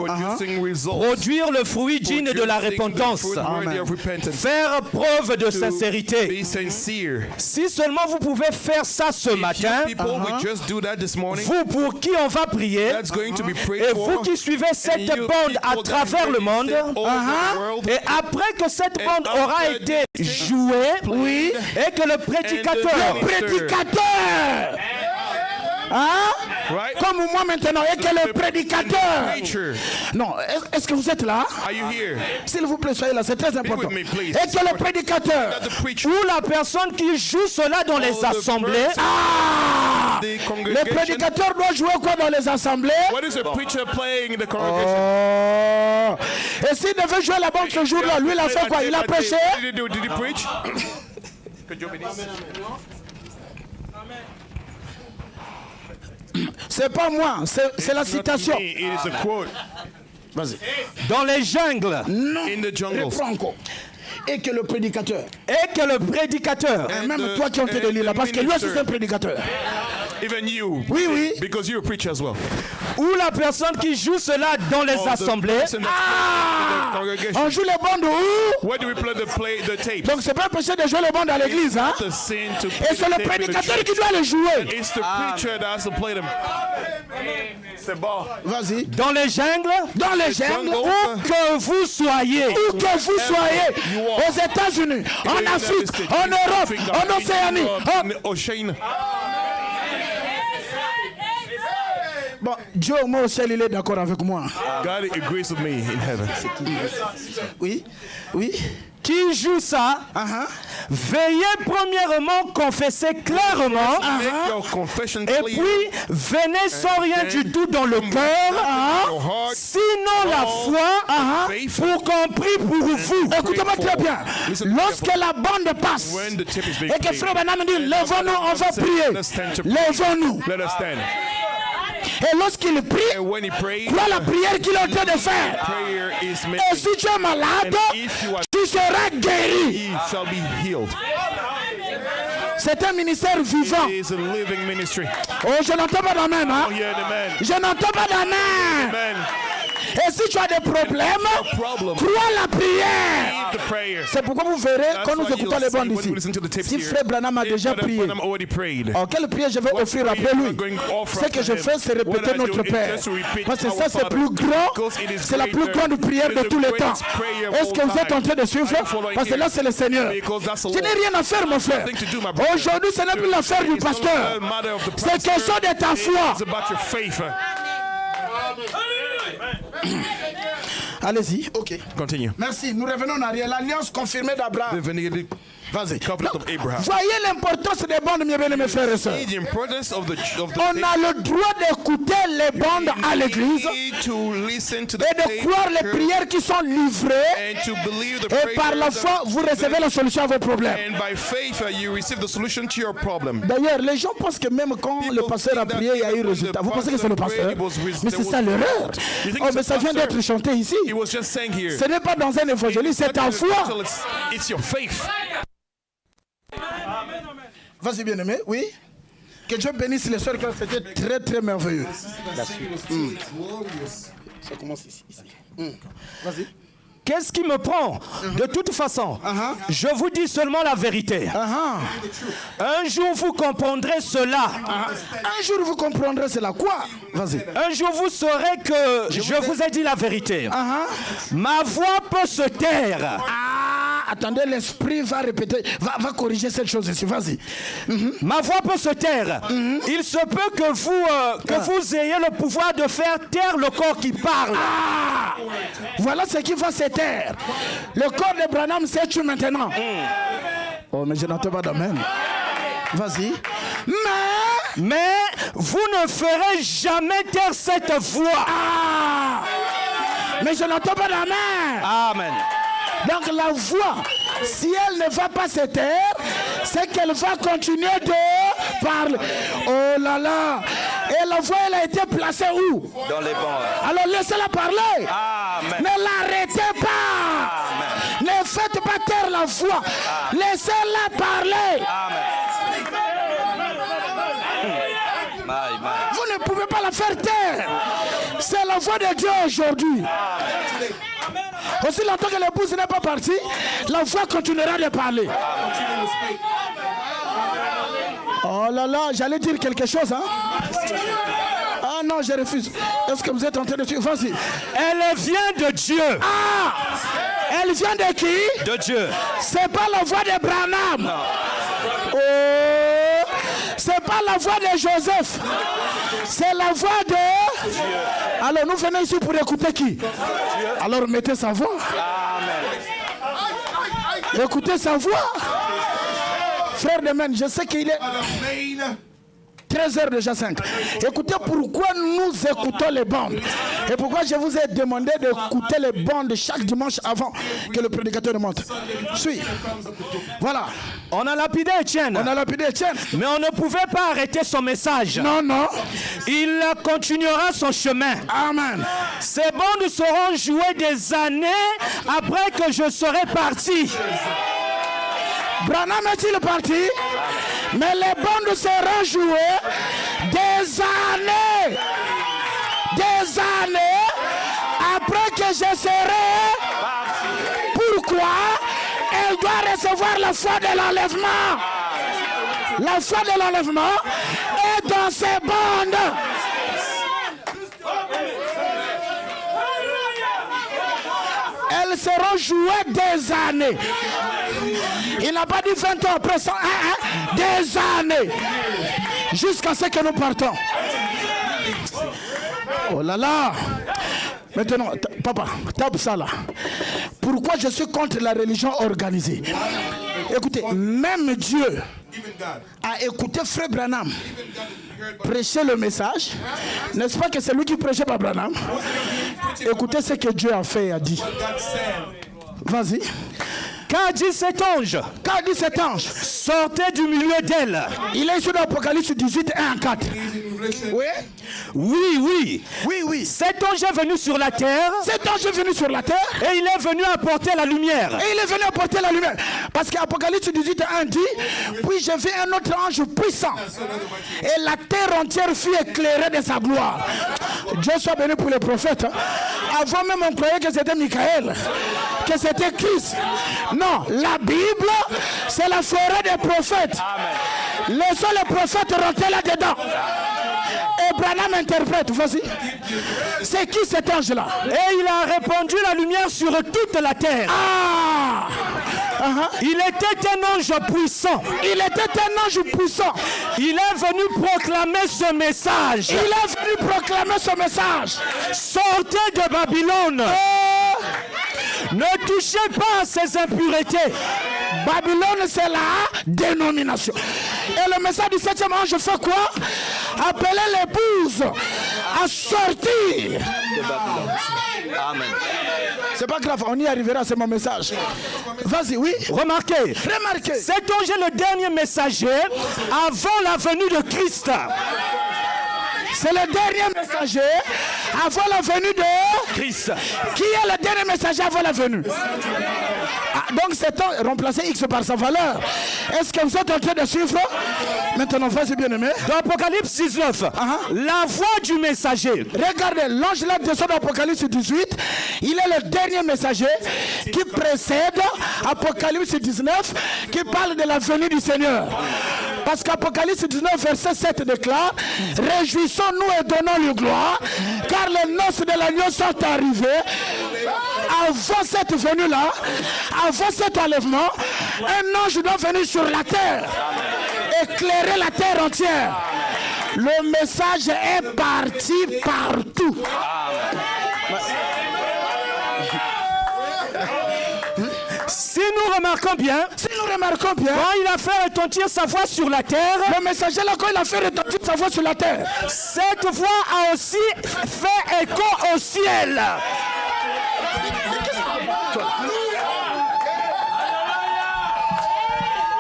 Produire le fruit digne de la repentance. Faire preuve de sincérité. Si seulement vous pouvez faire ça ce matin, vous pour qui on va prier, et vous qui suivez cette bande à travers le monde, et après que cette bande aura été jouée, et que le prédicateur, comme moi maintenant, et que le prédicateur. Non, est-ce que vous êtes là? S'il vous plaît, soyez là, c'est très important. Et que le prédicateur ou la personne qui joue cela dans les assemblées. Le prédicateur doit jouer quoi dans les assemblées? Et s'il devait jouer la bande ce jour-là, lui il a fait quoi? Il a prêché? C'est pas moi, c'est la citation. Vas-y. Dans les jungles. Non. Reprends encore. Et que le prédicateur. Même toi qui es en train de lire là, parce que lui aussi c'est un prédicateur. Even you. Oui. Because you're a preacher as well. Ou la personne qui joue cela dans les assemblées. On joue les bandes où? Where do we play the tapes? Donc c'est pas possible de jouer les bandes à l'église, hein? Et c'est le prédicateur qui doit les jouer. It's the preacher that has to play them. C'est bon. Vas-y. Dans les jungles. Où que vous soyez. Aux États-Unis, en Afrique, en Europe, en Océanie. Bon, Dieu au moins au ciel, il est d'accord avec moi. God agrees with me in heaven. Oui. Qui joue ça? Veuillez premièrement confesser clairement. Et puis venez sans rien du tout dans le cœur. Sinon la foi pour qu'on prie pour vous. Écoutez-moi très bien. Lorsque la bande passe et que Frère Branham dit levons-nous, on va prier. Levons-nous. Et lorsqu'il prie, crois la prière qu'il est en train de faire. Et si tu es malade, tu seras guéri. C'est un ministère vivant. Oh, je n'entends pas d'amen. Je n'entends pas d'amen. Et si tu as des problèmes, crois la prière. C'est pourquoi vous verrez quand nous écoutons les bandes ici. Si Frère Branham a déjà prié, quelle prière je vais offrir après lui? Ce que je fais, c'est répéter notre Père. Parce que ça, c'est plus grand. C'est la plus grande prière de tous les temps. Est-ce que vous êtes en train de suivre? Parce que là, c'est le Seigneur. Je n'ai rien à faire, mon frère. Aujourd'hui, ce n'est plus l'affaire du pasteur. C'est question de ta foi. Allez-y, ok. Continue. Merci. Nous revenons en arrière. L'alliance confirmée d'Abraham. Vas-y. Voyez l'importance des bandes, mes bien-aimés frères et sœurs. On a le droit d'écouter les bandes à l'église et de croire les prières qui sont livrées. Et par la foi, vous recevez la solution à vos problèmes. D'ailleurs, les gens pensent que même quand le pasteur a prié, il y a eu résultat. Vous pensez que c'est le pasteur? Mais c'est ça l'erreur. Oh, mais ça vient d'être chanté ici. Ce n'est pas dans un évangile, c'est en foi. Vas-y, bien-aimé, oui. Que Dieu bénisse les sœurs, car c'était très très merveilleux. Ça commence ici. Vas-y. Qu'est-ce qui me prend? De toute façon, je vous dis seulement la vérité. Un jour vous comprendrez cela. Un jour vous comprendrez cela. Quoi? Vas-y. Un jour vous saurez que je vous ai dit la vérité. Ma voix peut se taire. Attendez, l'esprit va répéter, va corriger cette chose ici. Vas-y. Ma voix peut se taire. Il se peut que vous ayez le pouvoir de faire taire le corps qui parle. Voilà ce qui va se taire. Le corps de Branham s'est tué maintenant. Oh, mais je n'entends pas d'amen. Vas-y. Mais vous ne ferez jamais taire cette voix. Mais je n'entends pas d'amen. Amen. Donc la voix, si elle ne va pas se taire, c'est qu'elle va continuer de parler. Oh là là. Et la voix, elle a été placée où? Dans les bancs. Alors laissez-la parler. Amen. Ne l'arrêtez pas. Amen. Ne faites pas taire la la voix. Laissez-la parler. Vous ne pouvez pas la faire taire. C'est la voix de Dieu aujourd'hui. Aussi longtemps que l'épouse n'est pas partie, la voix continuera de parler. Oh là là, j'allais dire quelque chose, hein? Ah non, je refuse. Est-ce que vous êtes en train de dire? Vas-y. Elle vient de Dieu. Ah! Elle vient de qui? De Dieu. C'est pas la voix de Branham. Non. Oh! C'est pas la voix de Joseph. C'est la voix de Dieu. Alors nous venons ici pour écouter qui? Dieu. Alors mettez sa voix. Amen. Écoutez sa voix. Frère de Men, je sais qu'il est 13h déjà 5. Écoutez pourquoi nous écoutons les bandes. Et pourquoi je vous ai demandé d'écouter les bandes chaque dimanche avant que le prédicateur ne monte. Suis. Voilà. On a lapidé Etienne. On a lapidé Etienne. Mais on ne pouvait pas arrêter son message. Non, non. Il continuera son chemin. Amen. Ces bandes seront jouées des années après que je serai parti. Branham est-il parti? Mais les bandes seront jouées des années après que je serai. Pourquoi? Elle doit recevoir la foi de l'enlèvement. La foi de l'enlèvement est dans ces bandes. Elles seront jouées des années. Il n'a pas dit 20 ans après ça, des années. Jusqu'à ce que nous partons. Oh là là. Maintenant, papa, tape ça là. Pourquoi je suis contre la religion organisée? Écoutez, même Dieu a écouté Frère Branham prêcher le message. N'est-ce pas que c'est lui qui prêchait par Branham? Écoutez ce que Dieu a fait et a dit. Vas-y. Qu'a dit cet ange? Qu'a dit cet ange? Sortez du milieu d'elle. Il est sur l'Apocalypse 18, 1 à 4. Oui? Oui. Oui. Cet ange est venu sur la terre. Cet ange est venu sur la terre. Et il est venu apporter la lumière. Et il est venu apporter la lumière. Parce qu'Apocalypse 18, 1 dit, puis j'ai vu un autre ange puissant. Et la terre entière fut éclairée de sa gloire. Dieu soit béni pour les prophètes. Avant même on croyait que c'était Michael, que c'était Christ. Non, la Bible, c'est la forêt des prophètes. Amen. Les seuls prophètes rentraient là-dedans. Et Branham interprète, vas-y. C'est qui cet ange-là? Et il a répandu la lumière sur toute la terre. Ah! Il était un ange puissant. Il était un ange puissant. Il est venu proclamer ce message. Il est venu proclamer ce message. Sortez de Babylone. Ne touchez pas à ces impuretés. Babylone, c'est la dénomination. Et le message du 7e ange fait quoi? Appeler l'épouse à sortir de Babylone. Amen. C'est pas grave, on y arrivera, c'est mon message. Vas-y, oui. Remarquez. Cet ange est le dernier messager avant la venue de Christ. C'est le dernier messager avant la venue de Christ. Qui est le dernier messager avant la venue? Donc c'est remplacer X par sa valeur. Est-ce que vous êtes en train de suivre? Maintenant, vas-y bien aimé. Dans Apocalypse 19, la voix du messager. Regardez, l'ange là descend dans Apocalypse 18. Il est le dernier messager qui précède Apocalypse 19, qui parle de la venue du Seigneur. Parce qu'Apocalypse 19, verset 7 déclare: réjouissons-nous et donnons-lui gloire, car les noces de l'agneau sont arrivées. Avant cette venue-là, avant cet enlèvement, un ange doit venir sur la terre, éclairer la terre entière. Le message est parti partout. Si nous remarquons bien, quand il a fait retentir sa voix sur la terre, le messager là, quand il a fait retentir sa voix sur la terre, cette voix a aussi fait écho au ciel.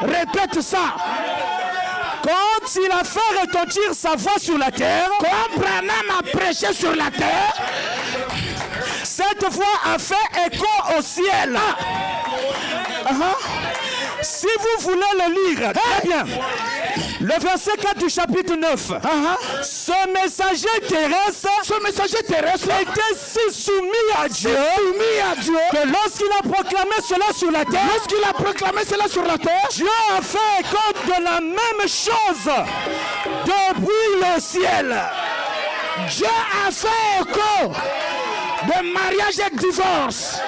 Répète ça. Quand il a fait retentir sa voix sur la terre, quand Branham a prêché sur la terre, cette voix a fait écho au ciel. Si vous voulez le lire, très bien. Le verset 4 du chapitre 9. Ce messager terrestre était si soumis à Dieu, que lorsqu'il a proclamé cela sur la terre, Dieu a fait écho de la même chose depuis le ciel. Dieu a fait écho de mariage et de divorce.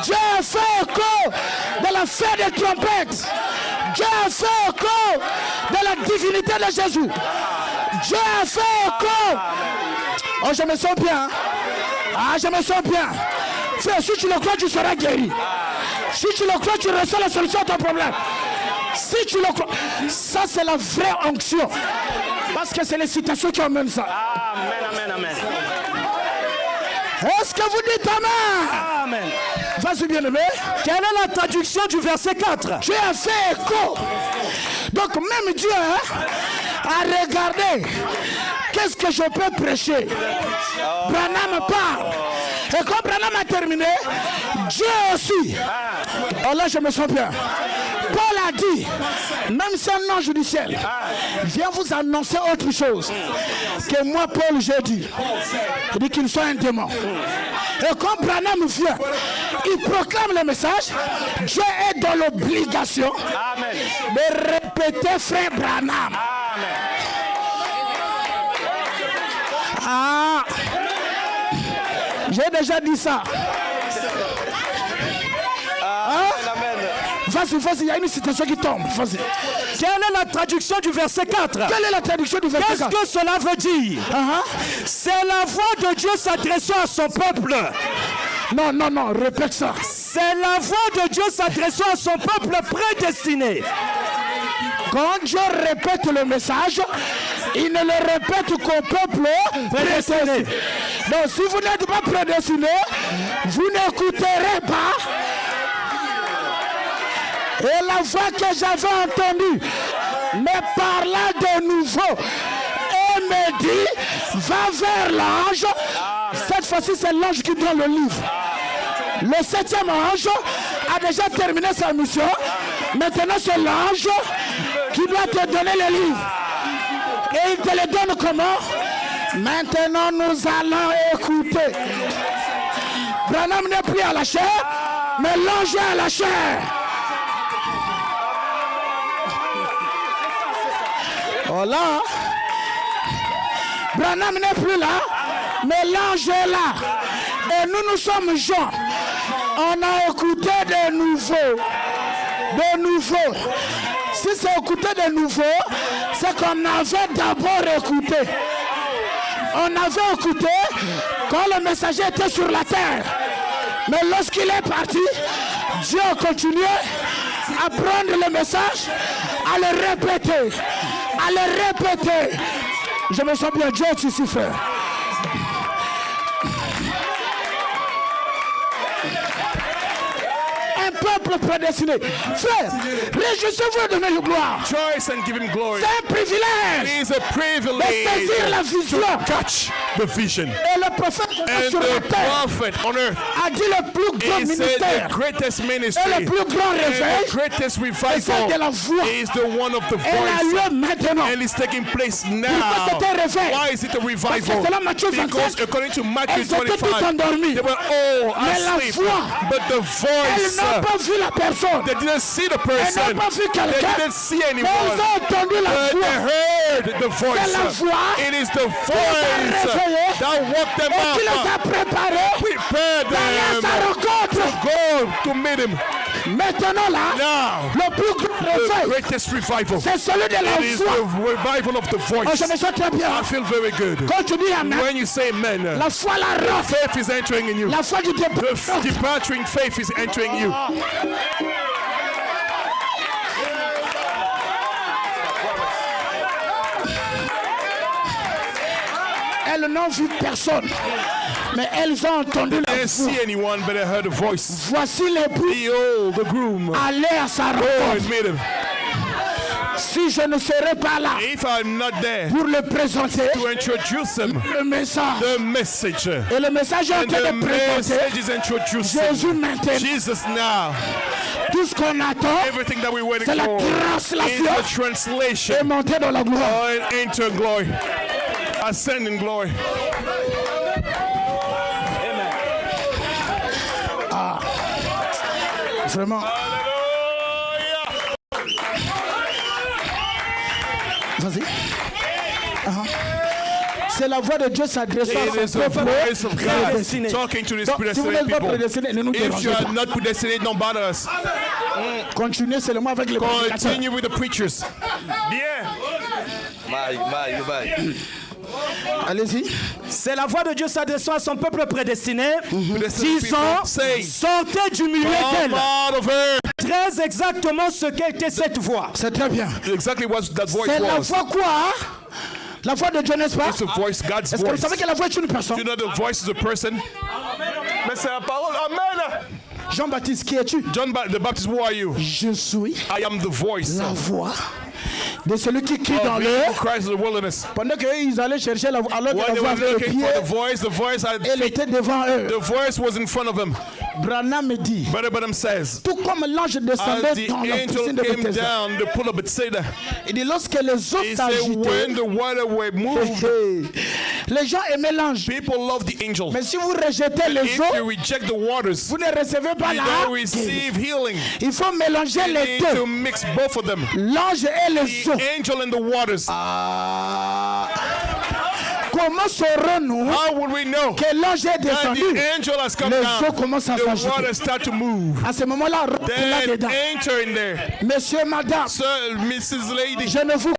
Dieu a fait écho de la fête des trompettes. Dieu a fait écho de la divinité de Jésus. Dieu a fait écho. Oh, je me sens bien. Je me sens bien. Frère, si tu le crois, tu seras guéri. Si tu le crois, tu reçois la solution à ton problème. Si tu le crois, ça c'est la vraie onction. Parce que c'est les citations qui emmènent ça. Amen, amen, amen. Est-ce que vous dites amen? Amen. Vas-y, bien-aimé. Quelle est la traduction du verset 4? Dieu a fait écho. Donc même Dieu a regardé. Qu'est-ce que je peux prêcher? Branham parle. Et quand Branham a terminé, Dieu aussi. Oh là, je me sens bien. Paul a dit, même si un ange du ciel vient vous annoncer autre chose que moi, Paul, j'ai dit. Il dit qu'il soit un démon. Et quand Branham vient, il proclame le message. Dieu est dans l'obligation de répéter frère Branham. J'ai déjà dit ça. Vas-y, il y a une citation qui tombe. Vas-y. Quelle est la traduction du verset 4? Quelle est la traduction du verset 4? Qu'est-ce que cela veut dire? C'est la voix de Dieu s'adressant à son peuple. Non, répète ça. C'est la voix de Dieu s'adressant à son peuple prédestiné. Quand Dieu répète le message, il ne le répète qu'au peuple prédestiné. Donc si vous n'êtes pas prédestiné, vous n'écouterez pas. Et la voix que j'avais entendue me parla de nouveau et me dit, va vers l'ange. Cette fois-ci, c'est l'ange qui donne le livre. Le 7e ange a déjà terminé sa mission. Maintenant, c'est l'ange qui doit te donner le livre. Et il te le donne comment? Maintenant, nous allons écouter. Branham n'est plus à la chair, mais l'ange est à la chair. Oh là, Branham n'est plus là, mais l'ange est là. Et nous sommes gens. On a écouté de nouveau. De nouveau. Si c'est écouté de nouveau, c'est qu'on avait d'abord écouté. On avait écouté quand le messager était sur la terre. Mais lorsqu'il est parti, Dieu a continué à prendre le message, à le répéter. À le répéter. Je me sens bien, Dieu est ici, frère. Un peuple prédestiné. Frère, réjouissez-vous de donner le gloire. Rejoice and give him glory. C'est un privilège. It is a privilege de saisir la vision. Catch the vision. Et le prophète sur la terre a dit le plus grand ministère. The greatest ministry. Et le plus grand réveil. The greatest revival de la voix. Is the one of the voice. Elle a lieu maintenant. And it's taking place now. Pourquoi c'est un réveil? Why is it a revival? Parce que selon Matthieu 25, because according to Matthew 25, they were all asleep. But the voice. Elles n'ont pas vu la personne. They didn't see the person. Elles n'ont pas vu quelqu'un. They didn't see anyone. Mais elles ont entendu la voix. They heard the voice. C'est la voix. It is the voice that woke them up. Qui les a préparés. Prepare them sa rencontre. to go to meet him. Maintenant là, now, le plus grand the greatest revival. C'est celui de la voix. It is the revival of the voice. Oh, je me sens très bien. I feel very good. Quand tu dis amen, when you say amen, la foi la the faith is entering in you. La foi du the departing faith is entering you. Elles n'ont vu personne, mais elles ont entendu la voix. See anyone, but they heard a voice. Voici l'époux. Behold, the groom. Allez à sa rencontre. Meet him. Si je ne serai pas là, if I'm not there, pour le présenter, to introduce him, le message, the message, et le message est en train de présenter Jésus maintenant. Jesus now. Tout ce qu'on attend, everything that we're waiting c'est la for is translation the translation. et monter dans la gloire. And enter glory. Ascend in glory. Vraiment. Vas-y. C'est la voix de Dieu s'adressant It à is son the peuple voice of God prédestiné. talking to this Donc, si vous predestinate n'êtes pas people. prédestiné, ne nous If you dérangez are pas. not predestinated, don't bother us. Continuez seulement avec les prédicateurs. Continue with the preachers. Yeah. Allez-y. C'est la voix de Dieu s'adressant à son peuple prédestiné, Predestinate disant, people say, sortez du milieu come d'elle. out of her. Très exactement ce qu'était cette voix. C'est très bien. Exactly what that voice C'est la was. voix quoi hein? La voix de Dieu, n'est-ce pas? It's the voice, God's Est-ce que vous voice. savez que la voix est une personne? You know the voice is a person. Mais c'est la parole. Amen. Jean-Baptiste, qui es-tu? John the Baptist, who are you? Je suis I am the voice la voix de celui qui crie dans of l'air. who cries in the wilderness. Pendant qu'ils allaient chercher la voix, alors que When la they voix were avait le looking pied, for the voice had elle feet. était devant eux. The voice was in front of him. Branham me dit, Brother Branham says, tout comme l'ange as descendait the dans la angel piscine de came Bethesda. down the pool of Bethesda, Il dit, lorsque les eaux he said, s'agitaient, when the water were moved, les gens aimaient l'ange. people love the angel. Mais si vous rejetez les If you eaux, reject the waters, vous ne recevez pas you la don't receive healing. Il faut mélanger You les need to deux. mix both of them. L'ange et les The eaux. angel and the waters. Comment saurons-nous How would we know que l'ange est that descendu? the angel has come Les down? eaux commencent à The s'agiter. waters start to move. À ce moment-là, rentre Then là-dedans. enter in there. Monsieur, madame, Sir, Mrs. Lady, je ne vous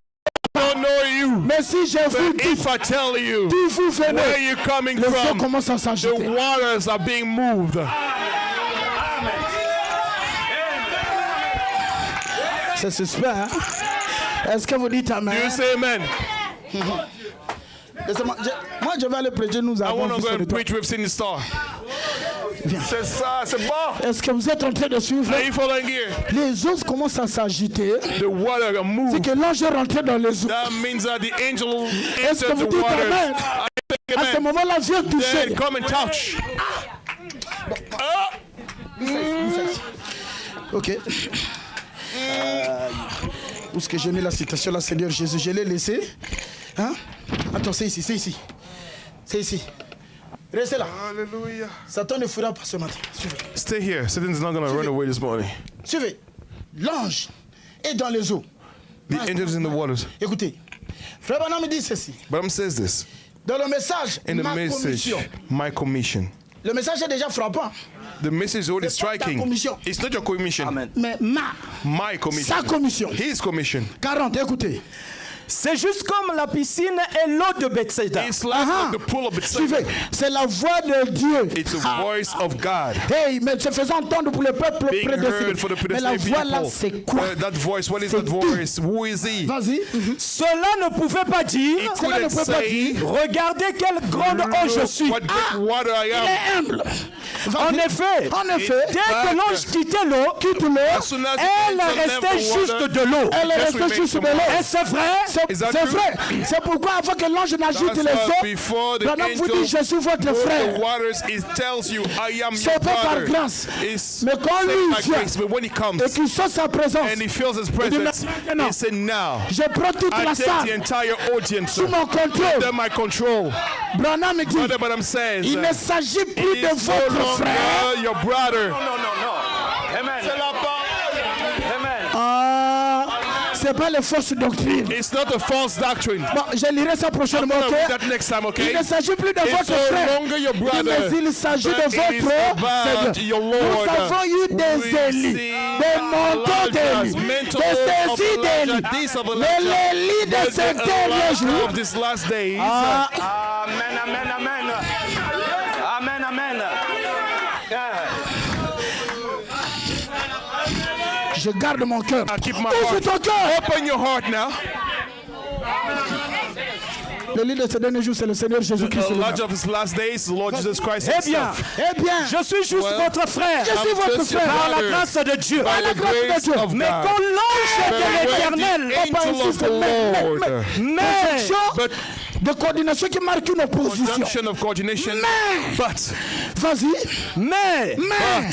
don't know you. mais si je vous But dis, if I tell you d'où vous where venez, you're coming les eaux from, commencent à the s'agiter. waters are being moved. C'est suspect, hein? Est-ce que vous dites amen? You say amen. Laissez-moi, moi, je vais aller prêcher, nous I avons want to vu go sur le and toit. preach. We've seen the star. Viens. C'est ça, c'est bon. Est-ce que vous êtes en train de suivre? Are you following here? Les eaux commencent à s'agiter. The water are C'est moved. que l'ange est rentré dans les eaux. That means that the angel Est-ce que entered vous the dites waters. amen? I À ce say amen. moment-là, viens toucher. Then come and touch. Ok. Où est-ce que j'ai mis la citation là, Seigneur Jésus? Je l'ai laissé. Hein? Attends, c'est ici, c'est ici. C'est ici. Restez là. Hallelujah. Satan ne fuira pas ce matin. Suivez. Stay here. Satan's not going to run away this morning. Suivez. L'ange est dans les eaux. The angel is in the waters. Écoutez. Frère Branham dit ceci. Balaam says this Dans le message, in the ma message, commission. my commission. Le message est déjà frappant. The message is already C'est pas ta striking. commission. It's not your commission. Mais My commission. sa commission. His commission. 40, écoutez. C'est juste comme la piscine et l'eau de Bethesda. It's like the pool of Suivez. Bethesda. C'est la voix de Dieu. It's a voice of God. Hey, mais se faisant entendre pour le peuple Being prédestiné. heard for the Mais la predestined voix là, people. c'est quoi? That voice, what is C'est that voice? Who is he? Vas-y. Cela ne pouvait pas dire, Cela ne couldn't peut pas say, dire. regardez quelle grande eau je suis. What great water I Il am. est humble. En effet, En effet, dès que l'ange quittait l'eau, As soon as the elle angel left restait the juste water, de l'eau. elle est Just restée remain juste de some l'eau. water. Et c'est vrai, Is that C'est true? vrai. C'est pourquoi avant que l'ange n'agite That's les why eaux, before the Branham vous dit, angel je suis votre moved frère. the waters, it tells you, I am C'est your pas par brother. grâce. It's Mais quand lui by vient grace, but when he comes et qu'il sent sa présence, and he feels his dit, presence, maintenant, he said, now je prends toute I la take the salle entire audience sous mon contrôle. under my control. Branham dit, Brother Branham says, il ne s'agit plus it de is no votre frère. longer your brother. Ah, c'est pas les fausses doctrines. It's not a false doctrine. Bon, je lirai ça prochainement, I'm gonna read ok? that next time, okay? Il ne s'agit plus de It's votre no frère. longer your Il dit, brother, mais il s'agit but de it is votre about Seigneur. your Nous Lord. avons eu We des élus, see des montants d'élus, mental des of saisies d'élus. Elijah, this of Mais Elijah, l'Élie de but ces the derniers Elijah jours, of these last days. ah, Amen, amen, amen. Amen, amen. je garde mon cœur. I keep my Ouvre heart. ton cœur. Open your heart now. L'Élie de ces derniers jours, c'est le Seigneur Jésus-Christ. The Elijah of his last days, the Lord Jesus Christ Eh bien, himself. Eh bien, je suis juste Well, votre frère. je suis I'm votre just your frère. Par la brother. grâce de Dieu. By la the grâce de grace Dieu. of Mais God. quand l'ange But de when l'Éternel, the angel of the Lord, mais de coordination qui marque une opposition. Conjunction of coordination. Mais, but, vas-y. Mais,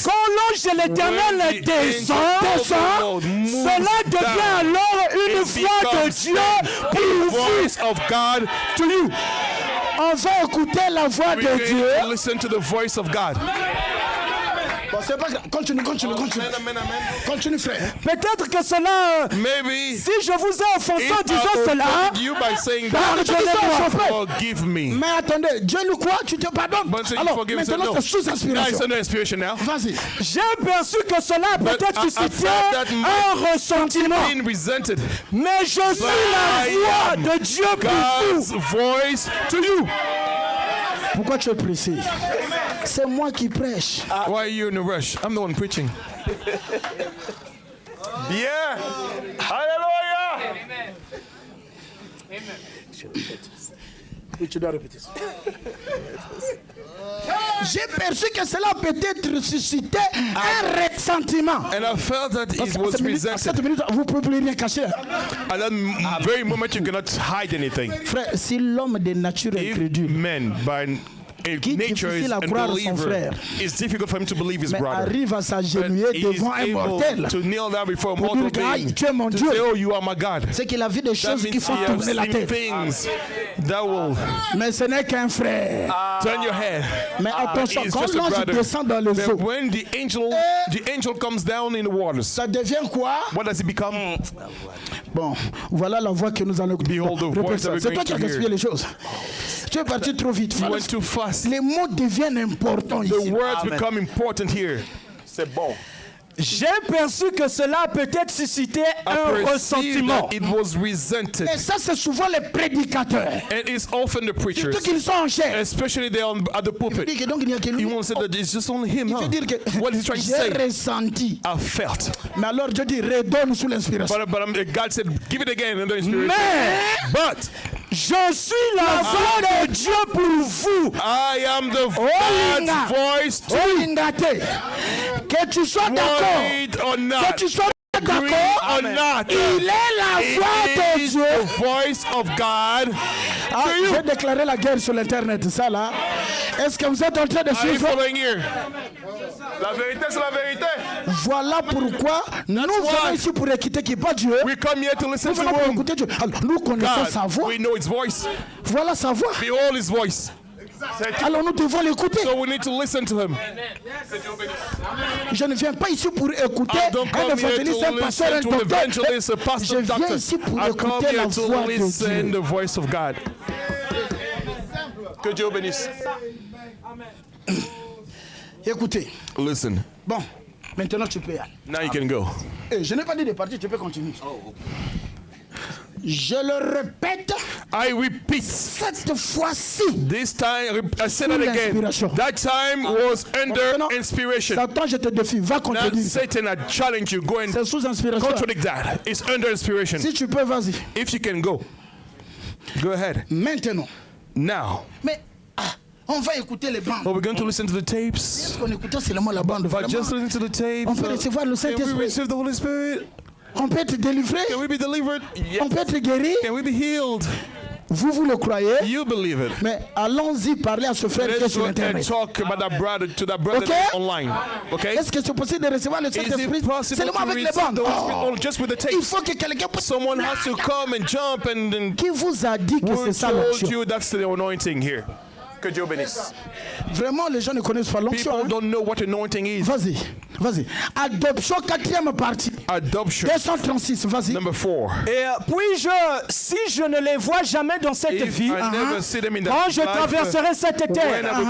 quand l'ange de l'Éternel descend, cela devient alors une voix de Dieu pour vous. Of God to you. On va écouter la voix de Dieu. Listen to the voice of God. Bon, c'est pas grave. Continue. Continue, frère. Peut-être que cela, si je vous ai offensé en disant cela, pardonnez-moi. Forgive me. Mais attendez, Dieu lui quoi? Tu te pardonnes? Alors, maintenant c'est sous inspiration. Vas-y. J'ai perçu que cela peut-être suscité un ressentiment. Mais je suis la voix de Dieu pour vous. Voice to you. Pourquoi tu es pressé? C'est moi qui prêche. Why are you in a rush? I'm the one preaching. Yeah. Hallelujah. Oui, tu dois répéter ça. J'ai perçu que cela peut-être suscité un ressentiment. And I felt that it was resented. À cette minute, vous ne pouvez plus rien cacher. At that very moment, you cannot hide anything. Frère, si l'homme de nature est incrédule, men by nature is unbeliever, it's difficult for him to believe his brother. Arrive à s'agenouiller devant un mortel. To kneel down before a mortal being. Tu es mon Dieu. Say, oh, you are my God. C'est qu'il a vu des choses qui font tourner la tête. That will Mais ce n'est qu'un frère. Turn your head. Mais attention, quand l'ange descend dans le eaux, when the angel comes down in the waters, ça devient quoi? What does it become? Bon, voilà la voix que nous allons écouter. C'est toi qui as gaspillé les choses. Tu es parti trop vite. Les mots deviennent importants ici. The words become important here. C'est bon. J'ai perçu que cela a peut-être suscité un ressentiment. It was resented. Et ça, c'est souvent les prédicateurs. And it's often the preachers. Surtout qu'ils sont en chair. Especially they at the pulpit. Il dit que donc il n'y a que lui. You won't say that it's just only him. Il veut dire que what is he trying to say? J'ai ressenti. I felt. Mais alors Dieu dit redonne sous l'inspiration. But God said, give it again under inspiration. But je suis la voix de Dieu pour vous. I am the God's voice to you. Que tu sois d'accord. Que tu sois d'accord. Il est la voix de Dieu. The voice of God. Je vais déclarer la guerre sur l'internet, ça là. Est-ce que vous êtes en train de suivre? La vérité, c'est la vérité. Voilà pourquoi nous sommes ici pour écouter qui pas Dieu. We come here to listen to him. Alors, nous connaissons sa voix. We know his voice. Voilà sa voix. Behold his voice. Alors nous devons l'écouter. So we need to listen to him. Je ne viens pas ici pour écouter un évangéliste, un pasteur, un docteur. Je viens ici pour écouter la voix de Dieu. The voice of God. Que Dieu bénisse. Écoutez. Listen. Bon, maintenant tu peux y aller. Now you can go. Je n'ai pas dit de partir, tu peux continuer. Je le répète. I repeat. Cette fois-ci. This time, I said it again. That time was under inspiration. Satan, je te défie, va contredire. Now, Satan, I challenge you. Go and contradict that. It's under inspiration. Si tu peux, vas-y. If you can go, go ahead. Maintenant. Now. Mais on va écouter les bandes. But we're going to listen to the tapes. Est-ce qu'on écoutait seulement la bande? But just listen to the tapes. On peut recevoir le Saint-Esprit. Can we receive the Holy Spirit? On peut être délivré. Can we be delivered? Yes. On peut être guéri. Can we be healed? Vous le croyez? You believe it. Mais allons-y parler à ce frère qui est sur Internet. Talk about that brother to that brother online. Okay? Est-ce que c'est possible de recevoir le Saint-Esprit seulement avec les bandes? Just with the tapes. Il faut que quelqu'un. Someone has to come and jump and. Qui vous a dit que c'est ça l'onction? Who told you that's the anointing here? Que Dieu bénisse. Vraiment, les gens ne connaissent pas l'onction. People don't know what anointing is. Vas-y, vas-y. Adoption, 4e partie. Adoption. 236, vas-y. Number 4. Et puis si je ne les vois jamais dans cette vie, quand je traverserai cette terre,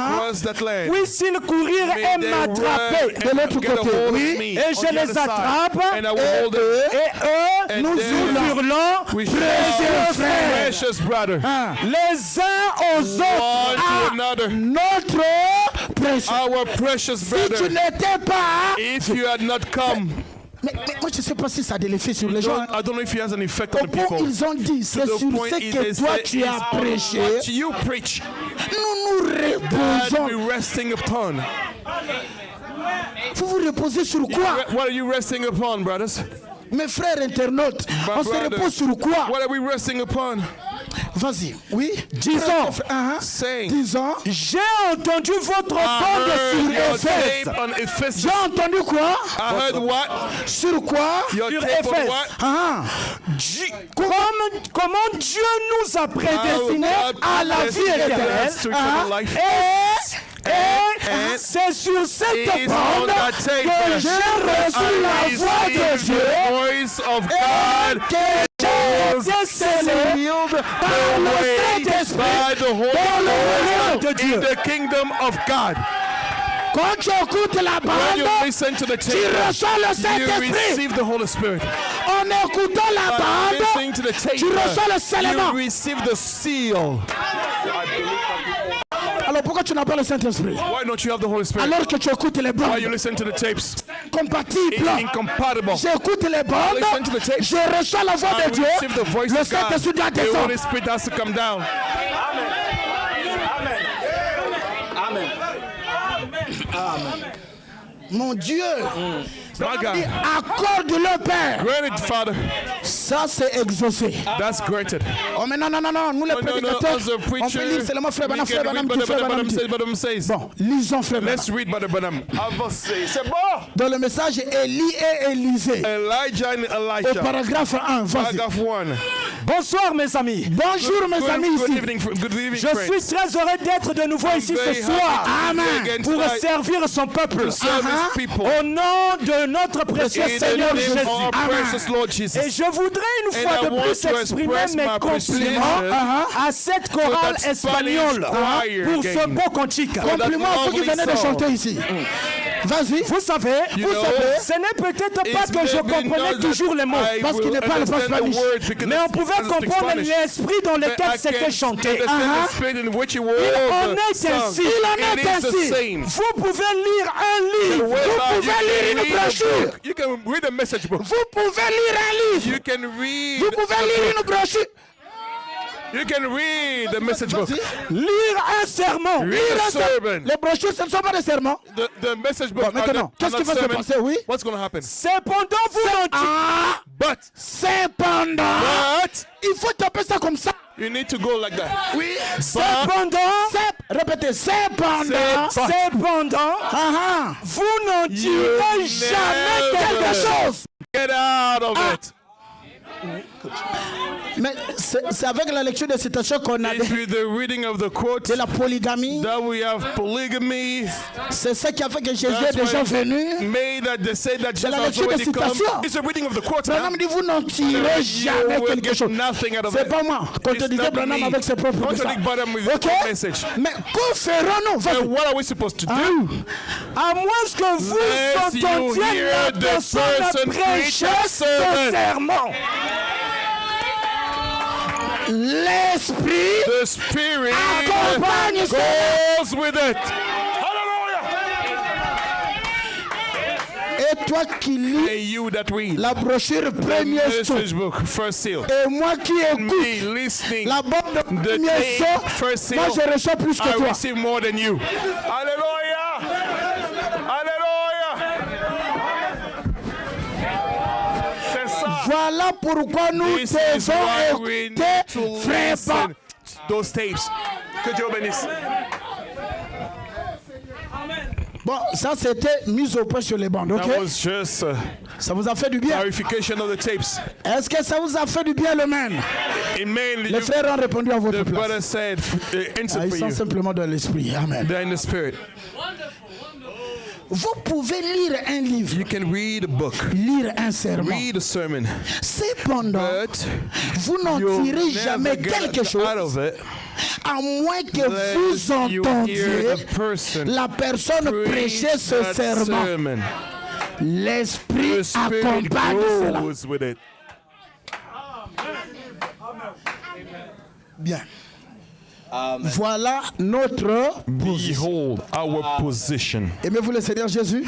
puissent-ils courir et m'attraper de l'autre côté, oui, et je les attrape, et eux, nous hurlons, precious brother, les uns aux autres, notre précieux. Our precious brother. Si tu n'étais pas, if you had not come. Mais moi je ne sais pas si ça a de l'effet sur les gens. I don't know if he has an effect on the people. Ils ont dit, c'est sur ce que toi tu as prêché. What you preach. Nous reposons. We're resting upon. Vous vous reposez sur quoi? What are you resting upon, brothers? Mes frères internautes, on se repose sur quoi? What are we resting upon? Vas-y. Oui. Disons. Disons. J'ai entendu votre bande sur Éphèse. J'ai entendu quoi? I heard what? Sur quoi? Your Sur tape on Éphèse. what? Comment Dieu nous a prédestinés à la vie éternelle. Et c'est sur cette bande que j'ai reçu la voix de Dieu et que j'ai été scellé par le Saint-Esprit dans le royaume de Dieu. In the kingdom of God. Quand tu écoutes la When you bande, listen to the tu tape, reçois le you Saint-Esprit. receive the Holy Spirit. En écoutant la By listening bande, to the tape, tu reçois le you scellement. receive the seal. Alors pourquoi tu n'as pas le Saint-Esprit? Why don't you have the Holy Spirit? Alors que tu écoutes les Why you bandes listen to the tapes? compatibles. Incompatible. J'écoute les bandes, Listen to the tapes. je reçois la voix de I Dieu, receive the voice le of God. Saint-Esprit doit The descendre. Holy Spirit has to come down. Mon Dieu, My God. accorde le Père. Granted, Father. Ça c'est exaucé. That's granted. Oh mais non, nous les Oh, no, prédicateurs, as a on preacher, peut lire seulement Frère we Branham, can Frère read Branham, Brother Frère Branham dit. Branham says. Bon, lisons Frère Branham. Let's read Brother Branham. C'est bon. Dans le message Élie et Élisée, Elijah and au Elisha. paragraphe 1, vas-y. Paragraph 1. Bonsoir mes amis. Bonjour mes amis Good ici. evening, Je friends. suis très heureux d'être de nouveau ici ce very soir happy to be Amen. again pour tonight servir son peuple. to serve His people. Au nom de notre précieux In the Seigneur name Jésus. of our precious Lord Jesus. Et je voudrais une And fois I de want plus to exprimer express mes my compliments appreciation à cette chorale to that espagnole Spanish choir pour ce again. beau cantique. Compliment à ceux qui lovely venaient de song. chanter ici. Vas-y. Vous savez, You know, ce n'est peut-être pas It's que je maybe comprenais not toujours les mots, that I parce qu'il will ne parle pas understand the Spanish. words because mais on he pouvait doesn't speak comprendre Spanish. l'esprit dans But lequel I c'était can chanté. understand the spirit in which you were Il en the est song. ainsi. Il en est It is the ainsi. same. Vous pouvez lire un livre. Whereby Vous pouvez lire une read a brochure. book. You can read a message book. Vous pouvez lire un livre. You can read. Vous pouvez lire une brochure. You can read the message book. Vas-y. Lire un sermon. Read a sermon. Les brochures, ce ne sont pas des serments. The message book. Bon, maintenant, qu'est-ce qui va se passer, oui? What's going to happen? Cependant, vous n'en Ah, But cependant, il faut taper ça comme ça. you need to go like that. Oui. Répétez, cependant. Vous n'en tirez jamais quelque chose. Get out of it. Mais c'est avec la lecture de citation qu'on a It's with the reading of the quote de la polygamie. that we have polygamy. C'est ce qui a fait que Jésus est That's déjà why venu. made that they say that Jesus la has lecture de already come. citation. It's a reading of the quote. Branham dit vous n'en tirez jamais You will quelque get chose. nothing out of C'est it. pas moi. Contredisez not Branham me. avec ses propres Contradict Branham with Ok. his own message. Mais que ferons-nous? Vas-y. And what are we supposed to do? À moins que vous Lest you entendiez hear la the personne person prêcher preach a ce sermon. serment. L'esprit The Spirit accompagne ça. goes with it. Et toi qui lis And you that read la brochure the premier saut, message book, first seal. et moi qui Me écoute listening, la bande de the premier tape, saut, first moi seal, je reçois plus que I toi. receive more than you. Hallelujah! Hallelujah! C'est ça. Voilà pourquoi nous This is devons why we écouter need to frère listen to those tapes. Que Dieu bénisse. Bon, ça c'était mise au point sur les bandes, ok? That was just Ça vous a fait du bien? clarification of the tapes. Est-ce que ça vous a fait du bien le même? It mainly, Les frères ont répondu à votre the brother place. said, Ah, answer ils for sont you. simplement dans l'esprit. Amen. They're in the spirit. Vous pouvez lire un livre, You can read a book, lire un sermon. read a sermon, Cependant, but vous n'en you'll tirez jamais never quelque get out chose of it à moins que vous unless you entendiez hear the person la personne preach prêcher ce that serment. sermon. L'esprit The spirit accompagne cela. goes with it. Bien. Voilà notre position. Behold our position. Aimez-vous le Seigneur Jésus?